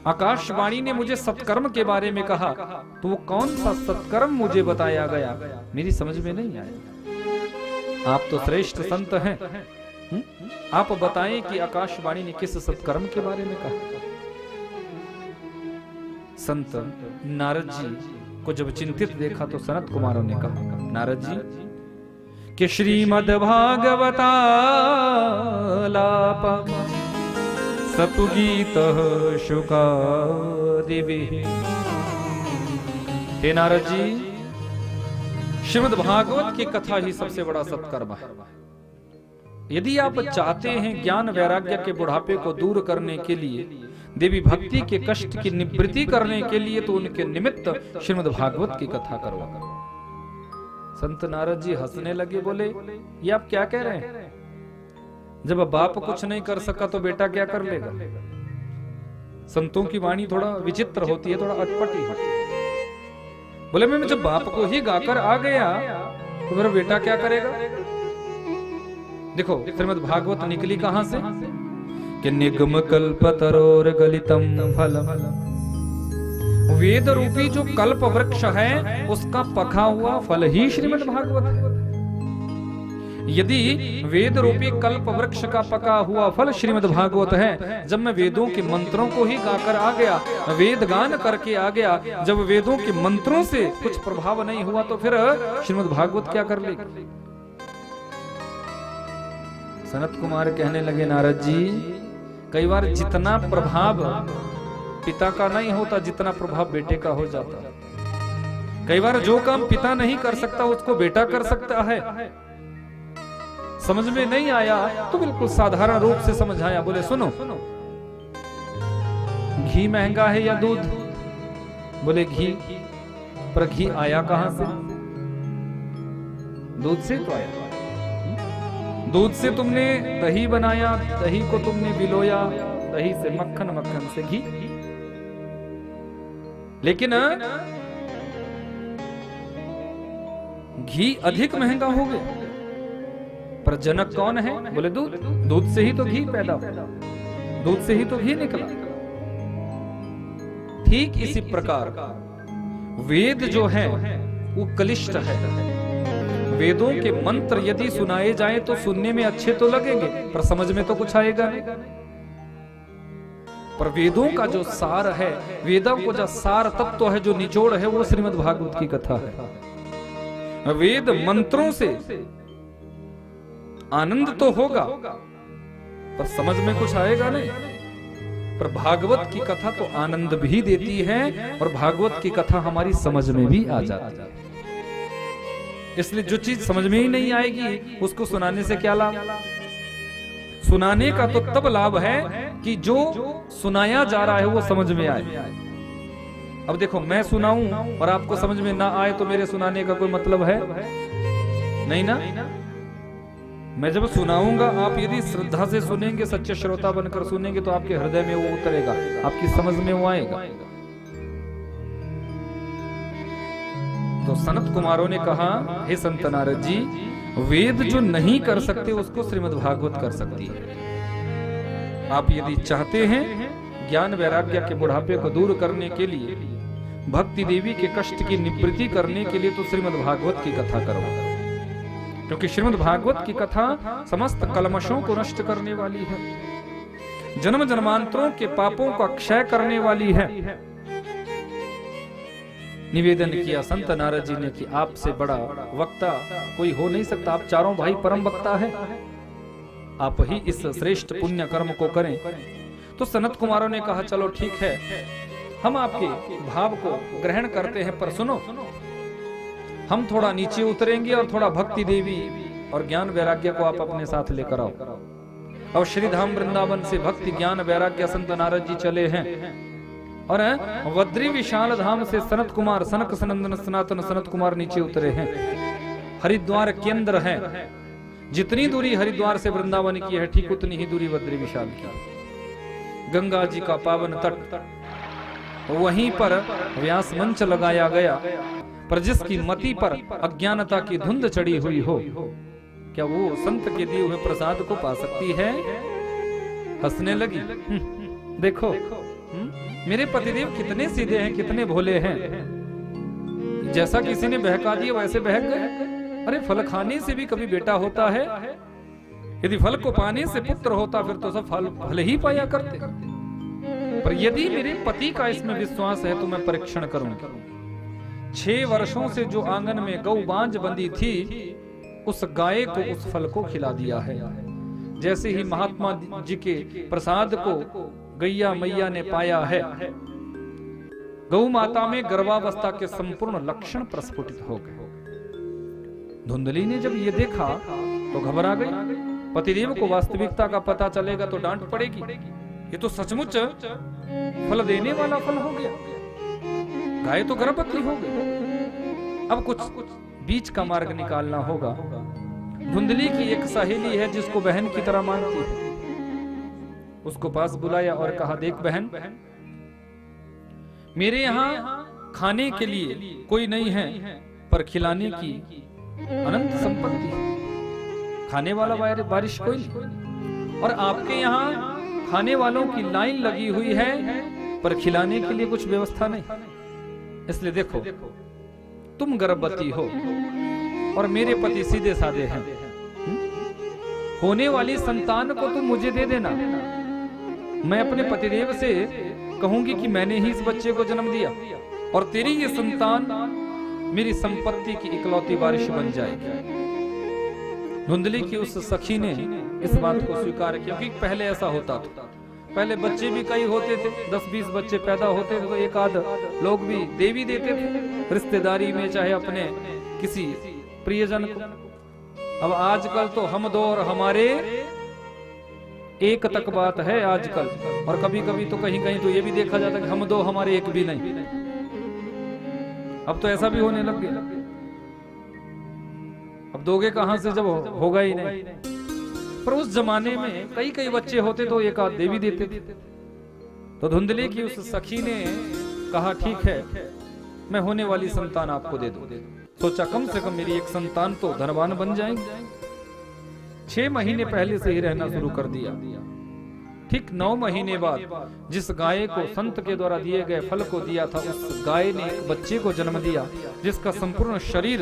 आकाशवाणी ने मुझे सत्कर्म के बारे में कहा, तो वो कौन सा सत्कर्म मुझे बताया गया, मेरी समझ में नहीं आया। आप तो श्रेष्ठ संत हैं, आप बताएं कि आकाशवाणी ने किस सत्कर्म के बारे में कहा। संत नारद जी को जब चिंतित देखा, तो सनत कुमारों ने कहा, नारद जी, कि श्रीमद् भागवतालाप सतुगीत शुकादिभिः। हे नारद जी, श्रीमद् भागवत की कथा ही सबसे बड़ा सत्कर्म है। यदि आप चाहते हैं ज्ञान वैराग्य के बुढ़ापे को दूर करने के लिए, देवी भक्ति के कष्ट की निवृत्ति करने के लिए, तो उनके निमित्त श्रीमद् भागवत की कथा करो। संत नारद जी हंसने लगे, बोले ये आप क्या कह रहे हैं? जब बाप कुछ नहीं कर सका तो बेटा क्या कर लेगा? संतों की वाणी थोड़ा विचित्र होती है, थोड़ा अटपटी होती है। बोले मैं जब बाप को ही गाकर आ गया तो मेरा बेटा क्या करेगा? देखो श्रीमद् भागवत निकली कहां से कि निगम कल्पतरोर गलितम फलम, वेद रूपी जो कल्प वृक्ष है उसका पका हुआ फल ही श्रीमद् भागवत है। यदि वेद रूपी कल्प वृक्ष का पका हुआ फल श्रीमद् भागवत है, जब मैं वेदों के मंत्रों को ही गाकर आ गया, वेद गान करके आ गया, जब वेदों के मंत्रों से कुछ प्रभाव नहीं हुआ तो फिर श्रीमद् भागवत क्या कर लेगी? सनत कुमार कहने लगे, नारद जी कई बार जितना प्रभाव पिता का नहीं होता, जितना प्रभाव बेटे का हो जाता। कई बार जो काम पिता नहीं कर सकता उसको बेटा कर सकता है। समझ में नहीं आया तो बिल्कुल साधारण रूप से समझाया। बोले सुनो, घी महंगा है या दूध? बोले घी, पर घी आया कहां से? दूध से तो आया। दूध से तुमने दही बनाया, दही को तुमने बिलोया, दही से मक्खन, मक्खन से घी। लेकिन घी अधिक महंगा हो गया, पर जनक कौन है? बोले दूध। दूध से ही तो घी पैदा हुआ, दूध से ही तो घी निकला। ठीक इसी प्रकार वेद जो है वो कलिष्ठ है। वेदों के मंत्र यदि सुनाए जाएं तो सुनने में अच्छे तो लगेंगे, पर समझ में तो कुछ आएगा नहीं। पर वेदों का जो सार है, वेदों को जो सार तत्व है, जो निचोड़ है, वो श्रीमद् भागवत की कथा है। वेद मंत्रों से आनंद तो होगा पर समझ में कुछ आएगा नहीं। पर भागवत की कथा तो आनंद भी देती है और भागवत की कथा हमारी समझ में भी आ जाती है। इसलिए जो चीज समझ में ही नहीं आएगी उसको सुनाने से क्या लाभ? सुनाने का तो तब लाभ है कि जो सुनाया जा रहा है वो समझ में आए। अब देखो, मैं सुनाऊं और आपको समझ में ना आए तो मेरे सुनाने का कोई मतलब है नहीं ना। मैं जब सुनाऊंगा, आप यदि श्रद्धा से सुनेंगे, सच्चे श्रोता बनकर सुनेंगे, तो आपके हृदय में वो उतरेगा, आपकी समझ में वो आएगा। तो सनत कुमारों ने कहा, हे संत नारद जी, वेद जो नहीं कर सकते उसको श्रीमद् भागवत कर सकती है। आप यदि चाहते हैं ज्ञान वैराग्य के बुढ़ापे को दूर करने के लिए, भक्ति देवी के कष्ट की निवृत्ति करने के लिए, तो श्रीमद् भागवत की कथा करो। क्योंकि श्रीमद् भागवत की कथा समस्त कलमशों को नष्ट करने वाली है, जन्म जन्मांतरों के पापों का क्षय करने वाली है। निवेदन किया संत नारद जी ने कि आपसे बड़ा वक्ता कोई हो नहीं सकता। आप चारों भाई परम वक्ता है, आप ही इस श्रेष्ठ पुण्य कर्म को करें। तो सनत कुमारों ने कहा, चलो ठीक है, हम आपके भाव को ग्रहण करते हैं, पर सुनो, हम थोड़ा नीचे उतरेंगे और थोड़ा भक्ति देवी और ज्ञान वैराग्य को आप अपने साथ लेकर आओ। और श्रीधाम वृंदावन से भक्ति ज्ञान वैराग्य संत नारद जी चले हैं, और वद्री विशाल धाम से सनत कुमार, सनक सनंदन सनातन सनत कुमार नीचे उतरे हैं। हरिद्वार केंद्र है, जितनी दूरी हरिद्वार से वृंदावन की है, ठीक उतनी ही दूरी वद्री विशाल की। गंगा जी का पावन तट, वहीं पर व्यास मंच लगाया गया, पर जिसकी मति पर अज्ञानता की धुंध चढ़ी हुई हो, क्या वो संत के दिए हुए प्रसाद को पा सकती है? हंसने लगी। देखो मेरे पतिदेव कितने सीधे हैं, कितने भोले हैं। जैसा किसी ने बहका दिया वैसे बहक गए। अरे फल खाने से भी कभी बेटा होता है? यदि फल को पाने से पुत्र होता फिर तो सब फल ही पाया करते। पर यदि मेरे पति का इसमें विश्वास है तो मैं परीक्षण करूंगा। 6 वर्षों से जो आंगन में गौ बांझ बंदी थी, उस गाय को उस फल को खिला दिया है। जैसे ही महात्मा जी के प्रसाद को गैया मैया ने पाया है, गौ माता में गर्भावस्था के संपूर्ण लक्षण प्रस्फुटित हो गए। धुंधली ने जब ये देखा तो घबरा गई। पतिदेव को वास्तविकता का पता चलेगा तो डांट पड़ेगी। ये तो सचमुच फल देने वाला फल हो गया, गाय तो गर्भवती हो गई। अब कुछ बीच का मार्ग निकालना होगा। धुंधली की एक सहेली है जिसको बहन की तरह मानती है, उसको पास बुलाया और कहा, देख बहन, मेरे यहाँ खाने के लिए कोई नहीं है, पर खिलाने की अनंत संपत्ति है। खाने वाला बारिश कोई नहीं, और आपके यहाँ खाने वालों की लाइन लगी हुई है, पर खिलाने के लिए कुछ व्यवस्था नहीं। इसलिए देखो, तुम गर्भवती हो और मेरे पति सीधे साधे हैं। होने वाली संतान को तुम मुझे दे देना। मैं अपने पतिदेव से कहूंगी कि मैंने ही इस बच्चे को जन्म दिया, और तेरी ये संतान मेरी संपत्ति की इकलौती वारिश बन जाएगी। धुंधली की उस सखी ने इस बात को स्वीकार किया, क्योंकि पहले ऐसा होता था। पहले बच्चे भी कई होते थे, 10-20 बच्चे पैदा होते थे तो एक आध लोग भी दे भी देते थे रिश्तेदारी में, चाहे अपने किसी प्रियजन को। अब आजकल तो हम दो और हमारे एक तक बात है आजकल, और कभी कभी तो कहीं कहीं तो ये भी देखा जाता है कि हम दो हमारे एक भी नहीं। अब तो ऐसा भी होने लग गया। अब दोगे कहां से जब होगा ही नहीं। पर उस जमाने में कई कई बच्चे होते तो एक आध दे भी देते थे। तो धुंधली की उस सखी ने कहा, ठीक है, मैं होने वाली संतान आपको दे दूं। सोचा कम से कम मेरी एक संतान तो धनवान बन जाएंगे। 6 महीने पहले से ही रहना शुरू कर दिया। ठीक 9 महीने बाद जिस गाय को संत के द्वारा दिए गए फल को दिया था, उस गाय ने एक बच्चे को जन्म दिया जिसका संपूर्ण शरीर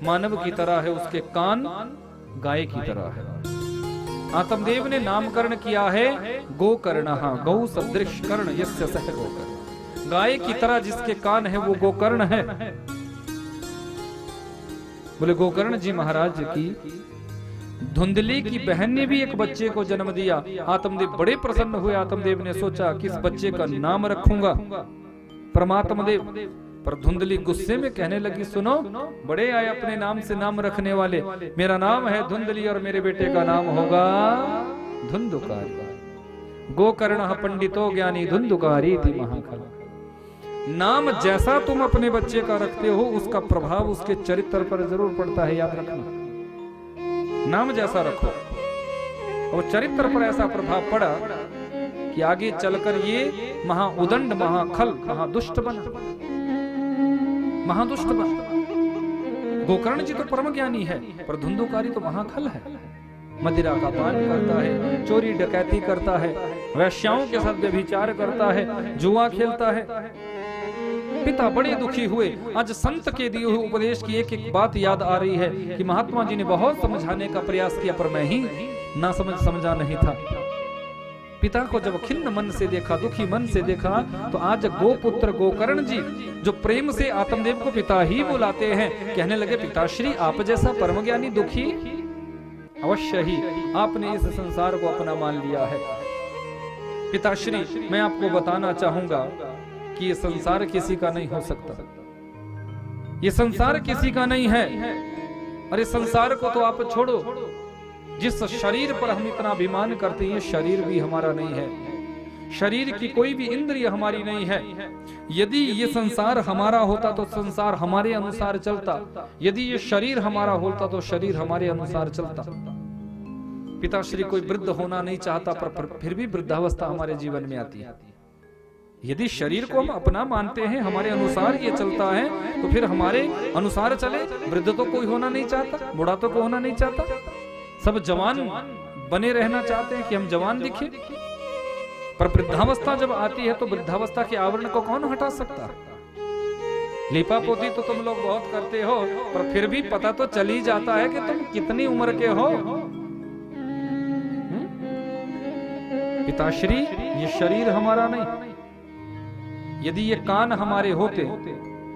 मानव की तरह है, उसके कान गाय की तरह है। आत्मदेव ने नामकरण किया है गोकर्णः, गौ सदृश कर्ण यस्य सह गोकर्ण। गाय की तरह जिसके कान है वो गोकर्ण है। बोले गोकर्ण जी महाराज की धुंधली की बहन ने भी एक बच्चे को जन्म दिया। आत्मदेव बड़े प्रसन्न हुए। आत्मदेव ने सोचा किस बच्चे का नाम रखूंगा, परमात्मा देव। पर धुंधली गुस्से में कहने लगी, सुनो, बड़े आए अपने नाम से नाम रखने वाले। मेरा नाम है धुंधली और मेरे बेटे का नाम होगा धुंधुकारी। गोकर्ण पंडितो ज्ञानी धुंधुकारी थी महाकाल। नाम जैसा तुम अपने बच्चे का रखते हो उसका प्रभाव उसके चरित्र पर जरूर पड़ता है, याद रखना। नाम जैसा रखो और चरित्र पर ऐसा प्रभाव पड़ा कि आगे चलकर ये महाउदंड, महाखल, महादुष्ट बना। महादुष्ट बना। गोकर्ण जी तो परम ज्ञानी है, पर धुंधुकारी तो महाखल है। मदिरा का पान करता है, चोरी डकैती करता है, वैश्याओं के साथ व्यभिचार करता है, जुआ खेलता है। पिता बड़े दुखी हुए। आज संत के दिए हुए उपदेश की एक एक बात याद आ रही है कि महात्मा जी ने बहुत समझाने का प्रयास किया, पर मैं ही ना समझा नहीं था। पिता को जब खिन्न मन से देखा, दुखी मन से देखा, तो आज गोपुत्र गोकर्ण जी जो प्रेम से आत्मदेव को पिता ही बुलाते हैं, कहने लगे, पिताश्री आप जैसा परम ज्ञानी दुखी अवश्य ही आपने इस संसार को अपना मान लिया है। पिताश्री मैं आपको बताना चाहूंगा कि ये संसार किसी का नहीं हो सकता। ये संसार किसी का नहीं है। और इस संसार को तो आप छोड़ो, जिस शरीर पर हम इतना अभिमान करते हैं, शरीर भी हमारा नहीं है। शरीर की कोई भी इंद्रिय हमारी नहीं है। यदि ये संसार हमारा होता तो संसार हमारे अनुसार चलता। यदि ये शरीर हमारा होता तो शरीर हमारे अनुसार चलता। पिताश्री कोई वृद्ध होना नहीं चाहता, पर फिर भी वृद्धावस्था हमारे जीवन में आती है। यदि शरीर को हम अपना मानते हैं, हमारे अनुसार ये चलता है, तो फिर हमारे अनुसार चले। वृद्ध तो कोई होना नहीं चाहता, बूढ़ा तो कोई होना नहीं चाहता। सब जवान बने रहना चाहते हैं कि हम जवान दिखे। पर वृद्धावस्था जब आती है तो वृद्धावस्था के आवरण को कौन हटा सकता है। लीपा पोती तो तुम लोग बहुत करते हो, पर फिर भी पता तो चल ही जाता है कि तुम कितनी उम्र के हो। पिताश्री ये शरीर हमारा नहीं। यदि ये कान हमारे होते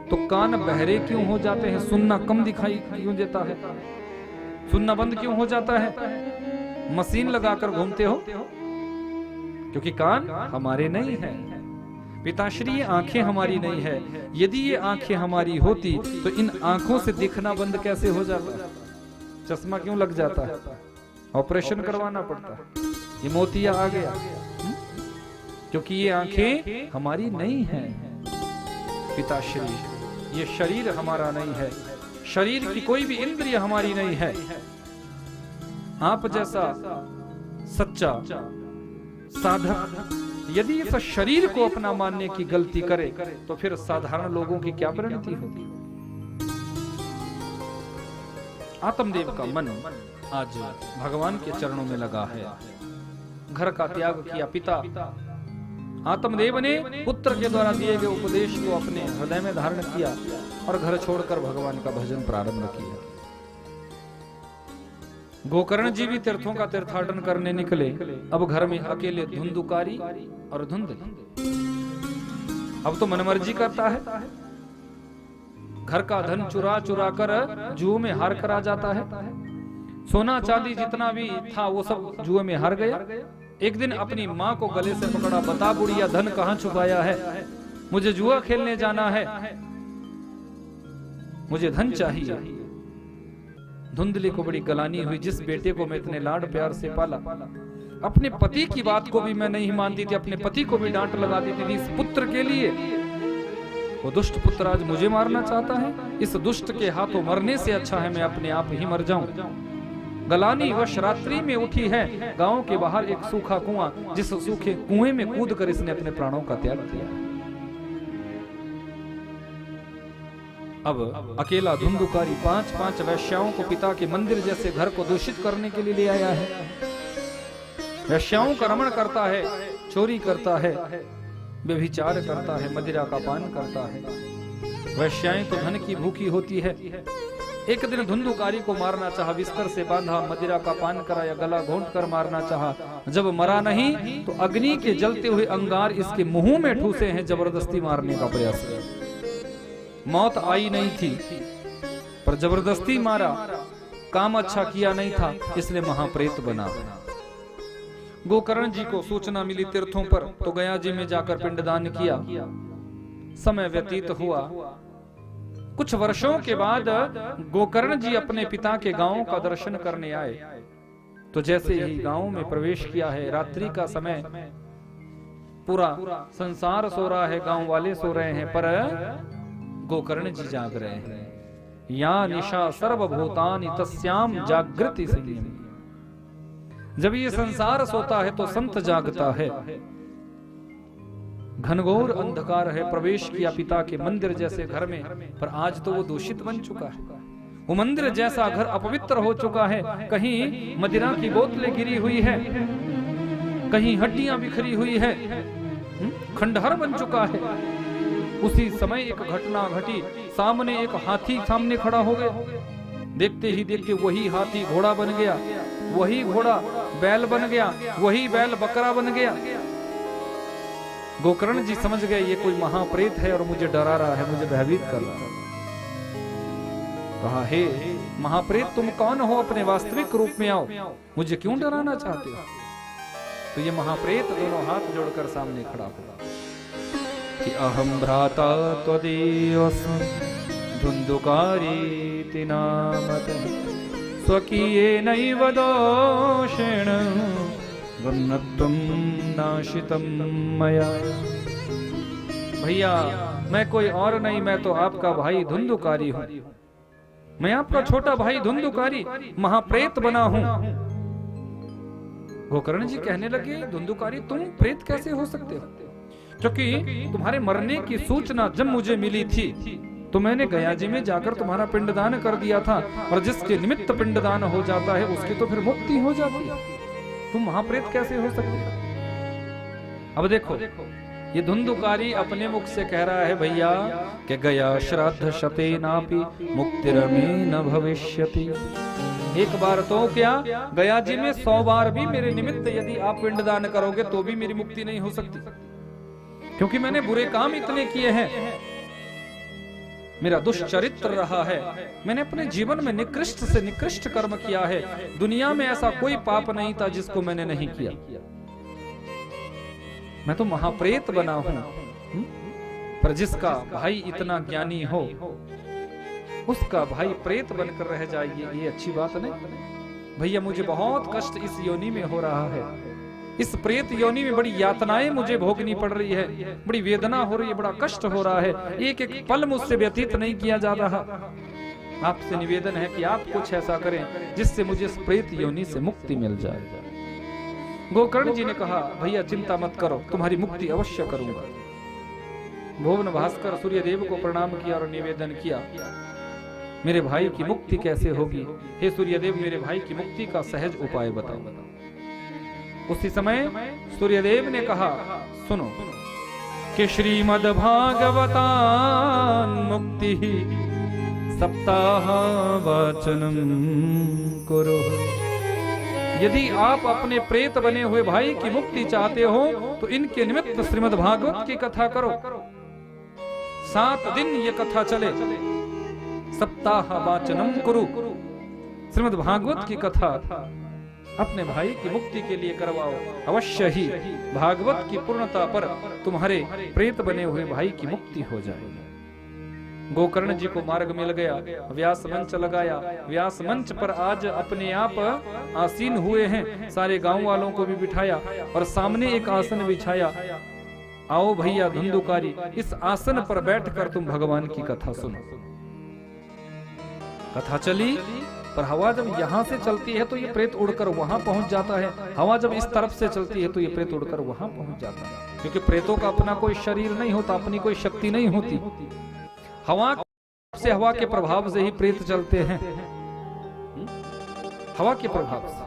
तो कान बहरे क्यों हो जाते हैं, सुनना कम दिखाई क्यों देता है। सुनना बंद क्यों हो जाता है? मशीन लगाकर घूमते हो क्योंकि कान हमारे नहीं है। पिताश्री ये आंखें हमारी नहीं है। यदि ये आंखें हमारी होती तो इन आंखों से दिखना बंद कैसे हो जाता? चश्मा क्यों लग जाता है? ऑपरेशन करवाना पड़ता है। ये मोतिया आ गया क्योंकि ये आंखें हमारी नहीं है। पिताश्री, ये शरीर हमारा नहीं है। शरीर की कोई भी इंद्रिय हमारी नहीं है। आप जैसा सच्चा साधक यदि इस शरीर को अपना मानने की गलती करे तो फिर साधारण लोगों की क्या परिणति होगी? आत्मदेव का मन आज भगवान के चरणों में लगा है। घर का त्याग किया पिता। आत्मदेव ने पुत्र के द्वारा दिए गए उपदेश को अपने हृदय में धारण किया और घर छोड़कर भगवान का भजन प्रारंभ किया। गोकर्ण जी भी तीर्थों का तीर्थाटन करने निकले। अब घर में अकेले धुंधुकारी और धुंधली। अब तो मनमर्जी करता है। घर का धन चुरा चुरा कर जुए में हार कर आ जाता है। सोना चांदी जितना भी था वो सब जुए में हार गया। एक दिन अपनी माँ को गले से पकड़ा, बता बुढ़िया धन कहाँ छुपाया है? मुझे जुआ खेलने जाना है, मुझे धन चाहिए। धुंधली को बड़ी गलानी हुई, जिस बेटे को मैं इतने लाड प्यार से पाला, अपने पति की बात को भी मैं नहीं मानती थी, अपने पति को भी डांट लगा देती थी इस पुत्र के लिए। वो दुष्ट पुत्र आज मुझे मारना चाहता है। इस दुष्ट के हाथों मरने से अच्छा है मैं अपने आप ही मर जाऊं। गलानी वश रात्रि में उठी है। गांव के बाहर एक सूखा कुआं, जिस सूखे कुएं में कूदकर इसने अपने प्राणों का त्याग किया। अब अकेला धुंधुकारी 5-5 वैश्याओं को पिता के मंदिर जैसे घर को दूषित करने के लिए ले आया है। वैश्याओं का रमण करता है, चोरी करता है, व्यभिचार करता है, मदिरा का पान करता है। वैश्याएं तो धन की भूखी होती है। एक दिन धुंधुकारी को मारना चाहा, बिस्तर से बांधा, मदिरा का पान कराया, गला घोंट कर मारना चाहा। जब मरा नहीं तो अग्नि के जलते हुए अंगार इसके मुंह में ठूसे हैं, जबरदस्ती मारने का प्रयास किया। मौत आई नहीं थी पर जबरदस्ती मारा। काम अच्छा किया नहीं था इसलिए महाप्रेत बना। गोकर्ण जी को सूचना मिली तीर्थों पर, तो गया जी में जाकर पिंडदान किया। समय व्यतीत हुआ। कुछ वर्षों के बाद गोकर्ण जी अपने पिता के गांव का दर्शन करने आए। तो जैसे ही गांव में प्रवेश किया है, रात्रि का समय, पूरा संसार सो रहा है, गांव वाले सो रहे हैं, पर गोकर्ण जी जाग रहे हैं। या निशा सर्वभूतानि तस्याम जागृति संयम। जब ये संसार सोता है तो संत जागता है। घनघोर अंधकार है। प्रवेश किया पिता के मंदिर जैसे घर में, पर आज तो वो दूषित बन चुका है। वो मंदिर जैसा घर अपवित्र हो चुका है। कहीं मदिरा की बोतलें गिरी हुई है, कहीं हड्डियां बिखरी हुई है, खंडहर बन चुका है। उसी समय एक घटना घटी। सामने एक हाथी सामने खड़ा हो गया। देखते ही देखते वही हाथी घोड़ा बन गया, वही घोड़ा बैल बन गया, वही बैल बकरा बन गया। गोकर्ण जी समझ गए ये कोई महाप्रेत है और मुझे डरा रहा है, मुझे भयभीत कर रहा है। कहा, हे महाप्रेत, तुम कौन हो? अपने वास्तविक रूप में आओ, मुझे क्यों डराना चाहते हो? तो ये महाप्रेत दोनों हाथ जोड़कर सामने खड़ा हुआ कि अहम भ्राता त्वदीयोऽस्मि धुंधुकारीति नामतः स्वकीयेनैव दोषेण वन्नत्वं नाशितं मया। भैया, मैं कोई और नहीं, मैं तो आपका भाई धुंधुकारी हूँ। मैं आपका छोटा भाई धुंधुकारी महाप्रेत बना हूँ। गोकर्ण जी कहने लगे, धुंधुकारी तुम प्रेत कैसे हो सकते हो? क्योंकि तुम्हारे मरने की सूचना जब मुझे मिली थी तो मैंने गया जी में जाकर तुम्हारा पिंडदान कर दिया था, और जिसके निमित्त पिंडदान हो जाता है उसकी तो फिर मुक्ति हो जाती है। तुम महाप्रेत कैसे हो सकते हो? अब देखो, ये धुंधुकारी अपने मुख से कह रहा है, भैया कि गया श्राद्ध शतेनापि मुक्तिरमेन भविष्यति। एक बार तो क्या, गया जी में 100 बार भी मेरे निमित्त यदि आप पिंडदान करोगे तो भी मेरी मुक्ति नहीं हो सकती, क्योंकि मैंने बुरे काम इतने किए हैं। मेरा दुष्चरित्र रहा है, मैंने अपने जीवन में निकृष्ट से निकृष्ट कर्म किया है। दुनिया में ऐसा कोई पाप नहीं था जिसको मैंने नहीं किया। मैं तो महाप्रेत बना हूं। पर जिसका भाई इतना ज्ञानी हो, उसका भाई प्रेत बनकर रह जाए, ये अच्छी बात नहीं। भैया मुझे बहुत कष्ट इस योनि में हो रहा है। इस प्रेत योनि में बड़ी यातनाएं मुझे भोगनी पड़ रही है, बड़ी वेदना हो रही है, बड़ा कष्ट हो रहा है। एक एक पल मुझसे व्यतीत नहीं किया जा रहा। आपसे निवेदन है कि आप कुछ ऐसा करें जिससे मुझे इस प्रेत योनि से मुक्ति मिल जाए। गोकर्ण जी ने कहा, भैया चिंता मत करो, तुम्हारी मुक्ति अवश्य करूंगा। भुवन भास्कर सूर्यदेव को प्रणाम किया और निवेदन किया, मेरे भाई की मुक्ति कैसे होगी? हे सूर्यदेव, मेरे भाई की मुक्ति का सहज उपाय बताओ। उसी समय सूर्यदेव ने कहा, सुनो कि श्रीमद् भागवतान मुक्ति सप्ताह वाचनम कुरु। यदि आप अपने प्रेत बने हुए भाई की मुक्ति चाहते हो तो इनके निमित्त श्रीमद् भागवत की कथा करो। 7 दिन ये कथा चले। सप्ताह वाचनम कुरु, श्रीमद् भागवत की कथा अपने भाई की मुक्ति के लिए करवाओ। अवश्य ही भागवत की पूर्णता पर तुम्हारे प्रेत बने हुए भाई की मुक्ति हो जाएगी। गोकर्ण जी को मार्ग मिल गया, व्यास मंच लगाया। व्यास मंच पर आज अपने आप आसीन हुए हैं। सारे गांव वालों को भी बिठाया और सामने एक आसन बिछाया। आओ भैया धुंधुकारी, इस आसन पर बैठकर तुम भगवान की कथा सुनो। कथा चली, पर हवा जब यहाँ से चलती है तो ये प्रेत उड़कर वहां पहुंच जाता है। हवा जब इस तरफ से चलती है तो ये प्रेत उड़कर वहां पहुंच जाता है, क्योंकि प्रेतों का अपना कोई शरीर नहीं होता, अपनी कोई शक्ति नहीं होती। हवा से, हवा के प्रभाव से ही प्रेत चलते हैं, हवा के प्रभाव से।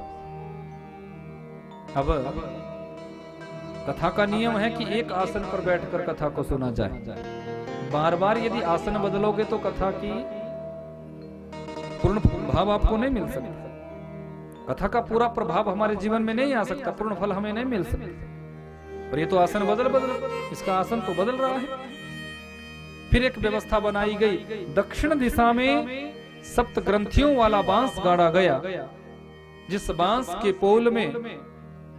अब कथा का नियम है कि एक आसन पर बैठकर कथा को सुना जाए। बार बार यदि आसन बदलोगे तो कथा की पूर्ण भाव आपको नहीं मिल सकता। कथा का पूरा प्रभाव हमारे जीवन में नहीं आ सकता, पूर्ण फल हमें नहीं मिल सकता। पर ये तो आसन बदल इसका आसन तो बदल रहा है। फिर एक व्यवस्था बनाई गई। दक्षिण दिशा में 7 ग्रंथियों वाला बांस गाड़ा गया, जिस बांस के पोल में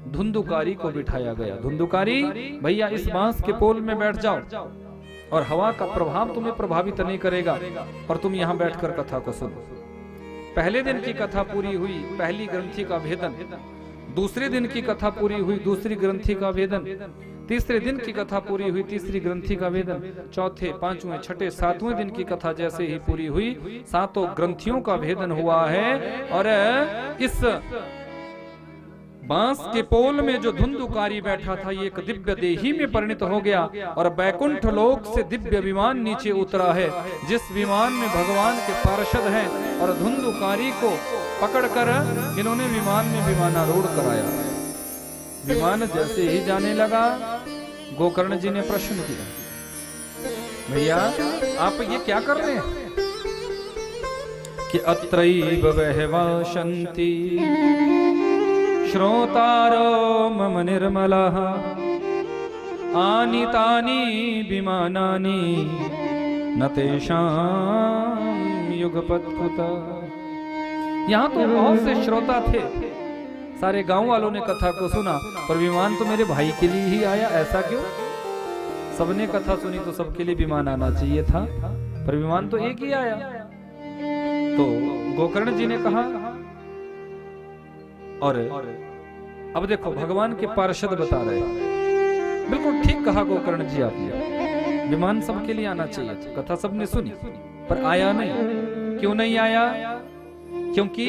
धुंधुकारी को बिठाया गया। धुंधुकारी, भैया इस बांस के पोल में बैठ जाओ और हवा का प्रभाव तुम्हें प्रभावित नहीं करेगा और तुम यहाँ बैठकर कथा को सुनो। पहले दिन की कथा पूरी हुई, पहली ग्रंथि का भेदन। दूसरे दिन की कथा पूरी हुई, दूसरी ग्रंथि का भेदन। तीसरे दिन की कथा पूरी हुई, तीसरी ग्रंथि का भेदन। चौथे, पांचवें, छठे, 7वें दिन की कथा जैसे ही पूरी हुई, 7 ग्रंथियों का भेदन हुआ है। और इस बांस के पोल में जो धुंधुकारी बैठा था, ये एक दिव्य देही में परिणत हो गया और बैकुंठ लोक से दिव्य विमान नीचे उतरा है, जिस विमान में भगवान के पार्षद हैं। और धुंधुकारी को पकड़कर इन्होंने विमान में विमानारूढ़ कराया। विमान जैसे ही जाने लगा, गोकर्ण जी ने प्रश्न किया, भैया आप ये क्या कर रहे हैं? कि अत्रैव वहवाशन्ति श्रोतारो मम निर्मलः आनीतानि विमानानि न तेषां युगपत्कुत। यहाँ तो बहुत से श्रोता थे, सारे गांव वालों ने कथा को सुना, पर विमान तो मेरे भाई के लिए ही आया, ऐसा क्यों? सबने कथा सुनी तो सबके लिए विमान आना चाहिए था, पर विमान तो एक ही आया। तो गोकर्ण जी ने कहा, और अब देखो भगवान के पार्षद बता रहे, बिल्कुल ठीक कहा गोकर्ण जी आपने, विमान सबके लिए आना चाहिए था। कथा सबने सुनी पर आया नहीं। क्यों नहीं आया? क्योंकि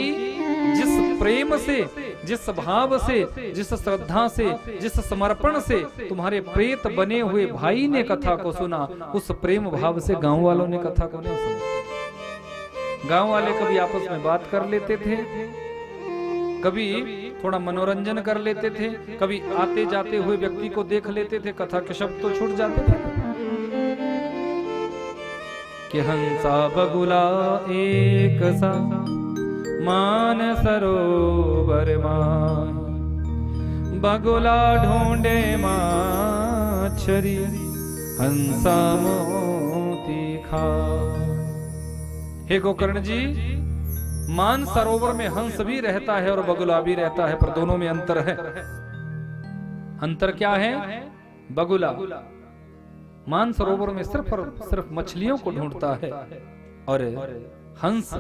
जिस प्रेम से, जिस भाव से, जिस श्रद्धा से, जिस समर्पण से तुम्हारे प्रेत बने हुए भाई ने कथा को सुना, उस प्रेम भाव से गांव वालों ने कथा को नहीं सुना। गांव वाले कभी आपस में बात कर लेते थे, कभी थोड़ा मनोरंजन कर लेते थे, कभी आते जाते हुए व्यक्ति को देख लेते थे, कथा के शब्द तो छूट जाते थे। कि हंसा बगुला एक सा मान सरोवर मान, बगुला ढूंढे माछरी हंसा मोती खा। हे गोकर्ण जी, मान सरोवर में हंस भी रहता है और बगुला भी रहता है, पर दोनों में अंतर है। अंतर क्या है? बगुला मान सरोवर में सिर्फ और सिर्फ मछलियों को ढूंढता है, और हंस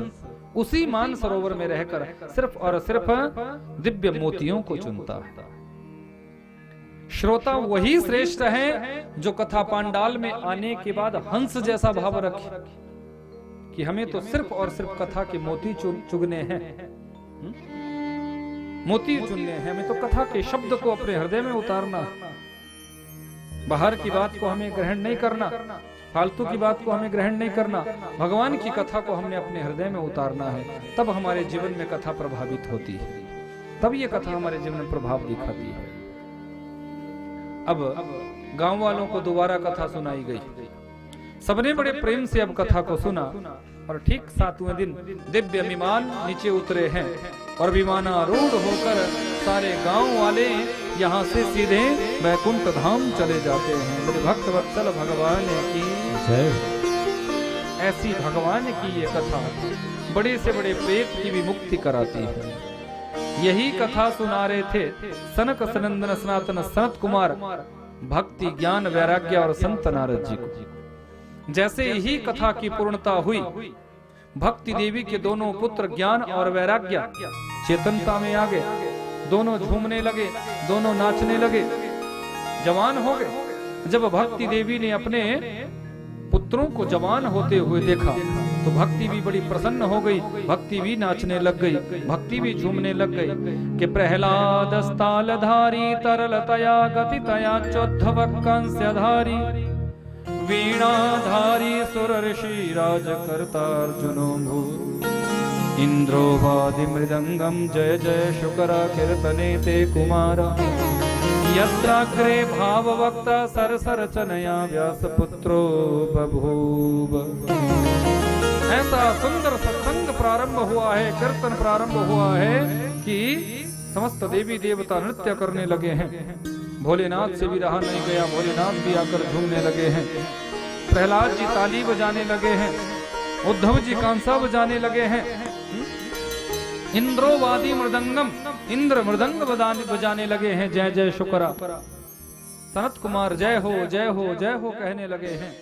उसी मान सरोवर में रहकर सिर्फ और सिर्फ दिव्य मोतियों को चुनता है। श्रोता वही श्रेष्ठ है जो कथा पांडाल में आने के बाद हंस जैसा भाव रखे कि हमें तो सिर्फ और सिर्फ कथा के मोती चुगने हैं, मोती चुनने हैं, हमें तो कथा के शब्द को अपने हृदय में उतारना है। बाहर की बात को हमें ग्रहण नहीं करना, फालतू की बात को हमें ग्रहण नहीं करना, भगवान की कथा को हमने अपने हृदय में उतारना है। तब हमारे जीवन में कथा प्रभावित होती है, तब ये कथा हमारे जीवन में प्रभाव दिखाती है। अब गांव वालों को दोबारा कथा सुनाई गई, सबने बड़े प्रेम से अब कथा को सुना, और ठीक 7वें दिन दिव्य विमान नीचे उतरे हैं, और विमानारूढ़ होकर सारे गांव वाले यहाँ से सीधे वैकुंठ धाम चले जाते हैं। मेरे भक्त वत्सल भगवान की जय। ऐसी भगवान की ये कथा बड़े से बड़े प्रेत की भी मुक्ति कराती है। यही कथा सुना रहे थे सनक सनंदन सनातन सनत कुमार भक्ति ज्ञान वैराग्य और संत नारद जी को। जैसे ही कथा की पूर्णता हुई, भक्ति देवी के दोनों पुत्र ज्ञान और वैराग्य चेतनता में आ गए, दोनों झूमने लगे, दोनों नाचने लगे, जवान हो गए। जब भक्ति देवी ने अपने पुत्रों को जवान होते हुए देखा तो भक्ति भी बड़ी प्रसन्न हो गई, भक्ति भी नाचने लग गई, भक्ति भी झूमने लग गई कि प्रहलाद स्थालधारी तरलतया गतितया चौद्धव कंस्यधारी वीणाधारी सुर ऋषि राजकर्ता अर्जुनो भू इंद्रो वादि मृदंगम जय जय शुकरा कीर्तने ते कुमारा यत्राग्रे भाववक्ता सरसरचनया व्यासपुत्रो बभूव। ऐसा सुंदर सत्संग प्रारंभ हुआ है, कीर्तन प्रारंभ हुआ है कि समस्त देवी देवता नृत्य करने लगे हैं। भोलेनाथ से भी रहा नहीं गया, भोलेनाथ भी आकर झूमने लगे हैं। प्रहलाद जी ताली बजाने लगे हैं, उद्धव जी कांसा बजाने लगे हैं। इंद्रो वादी मृदंगम, इंद्र मृदंग बजाने लगे हैं, जय जय शुकरा। सनत कुमार जय हो जय हो जय हो कहने लगे हैं।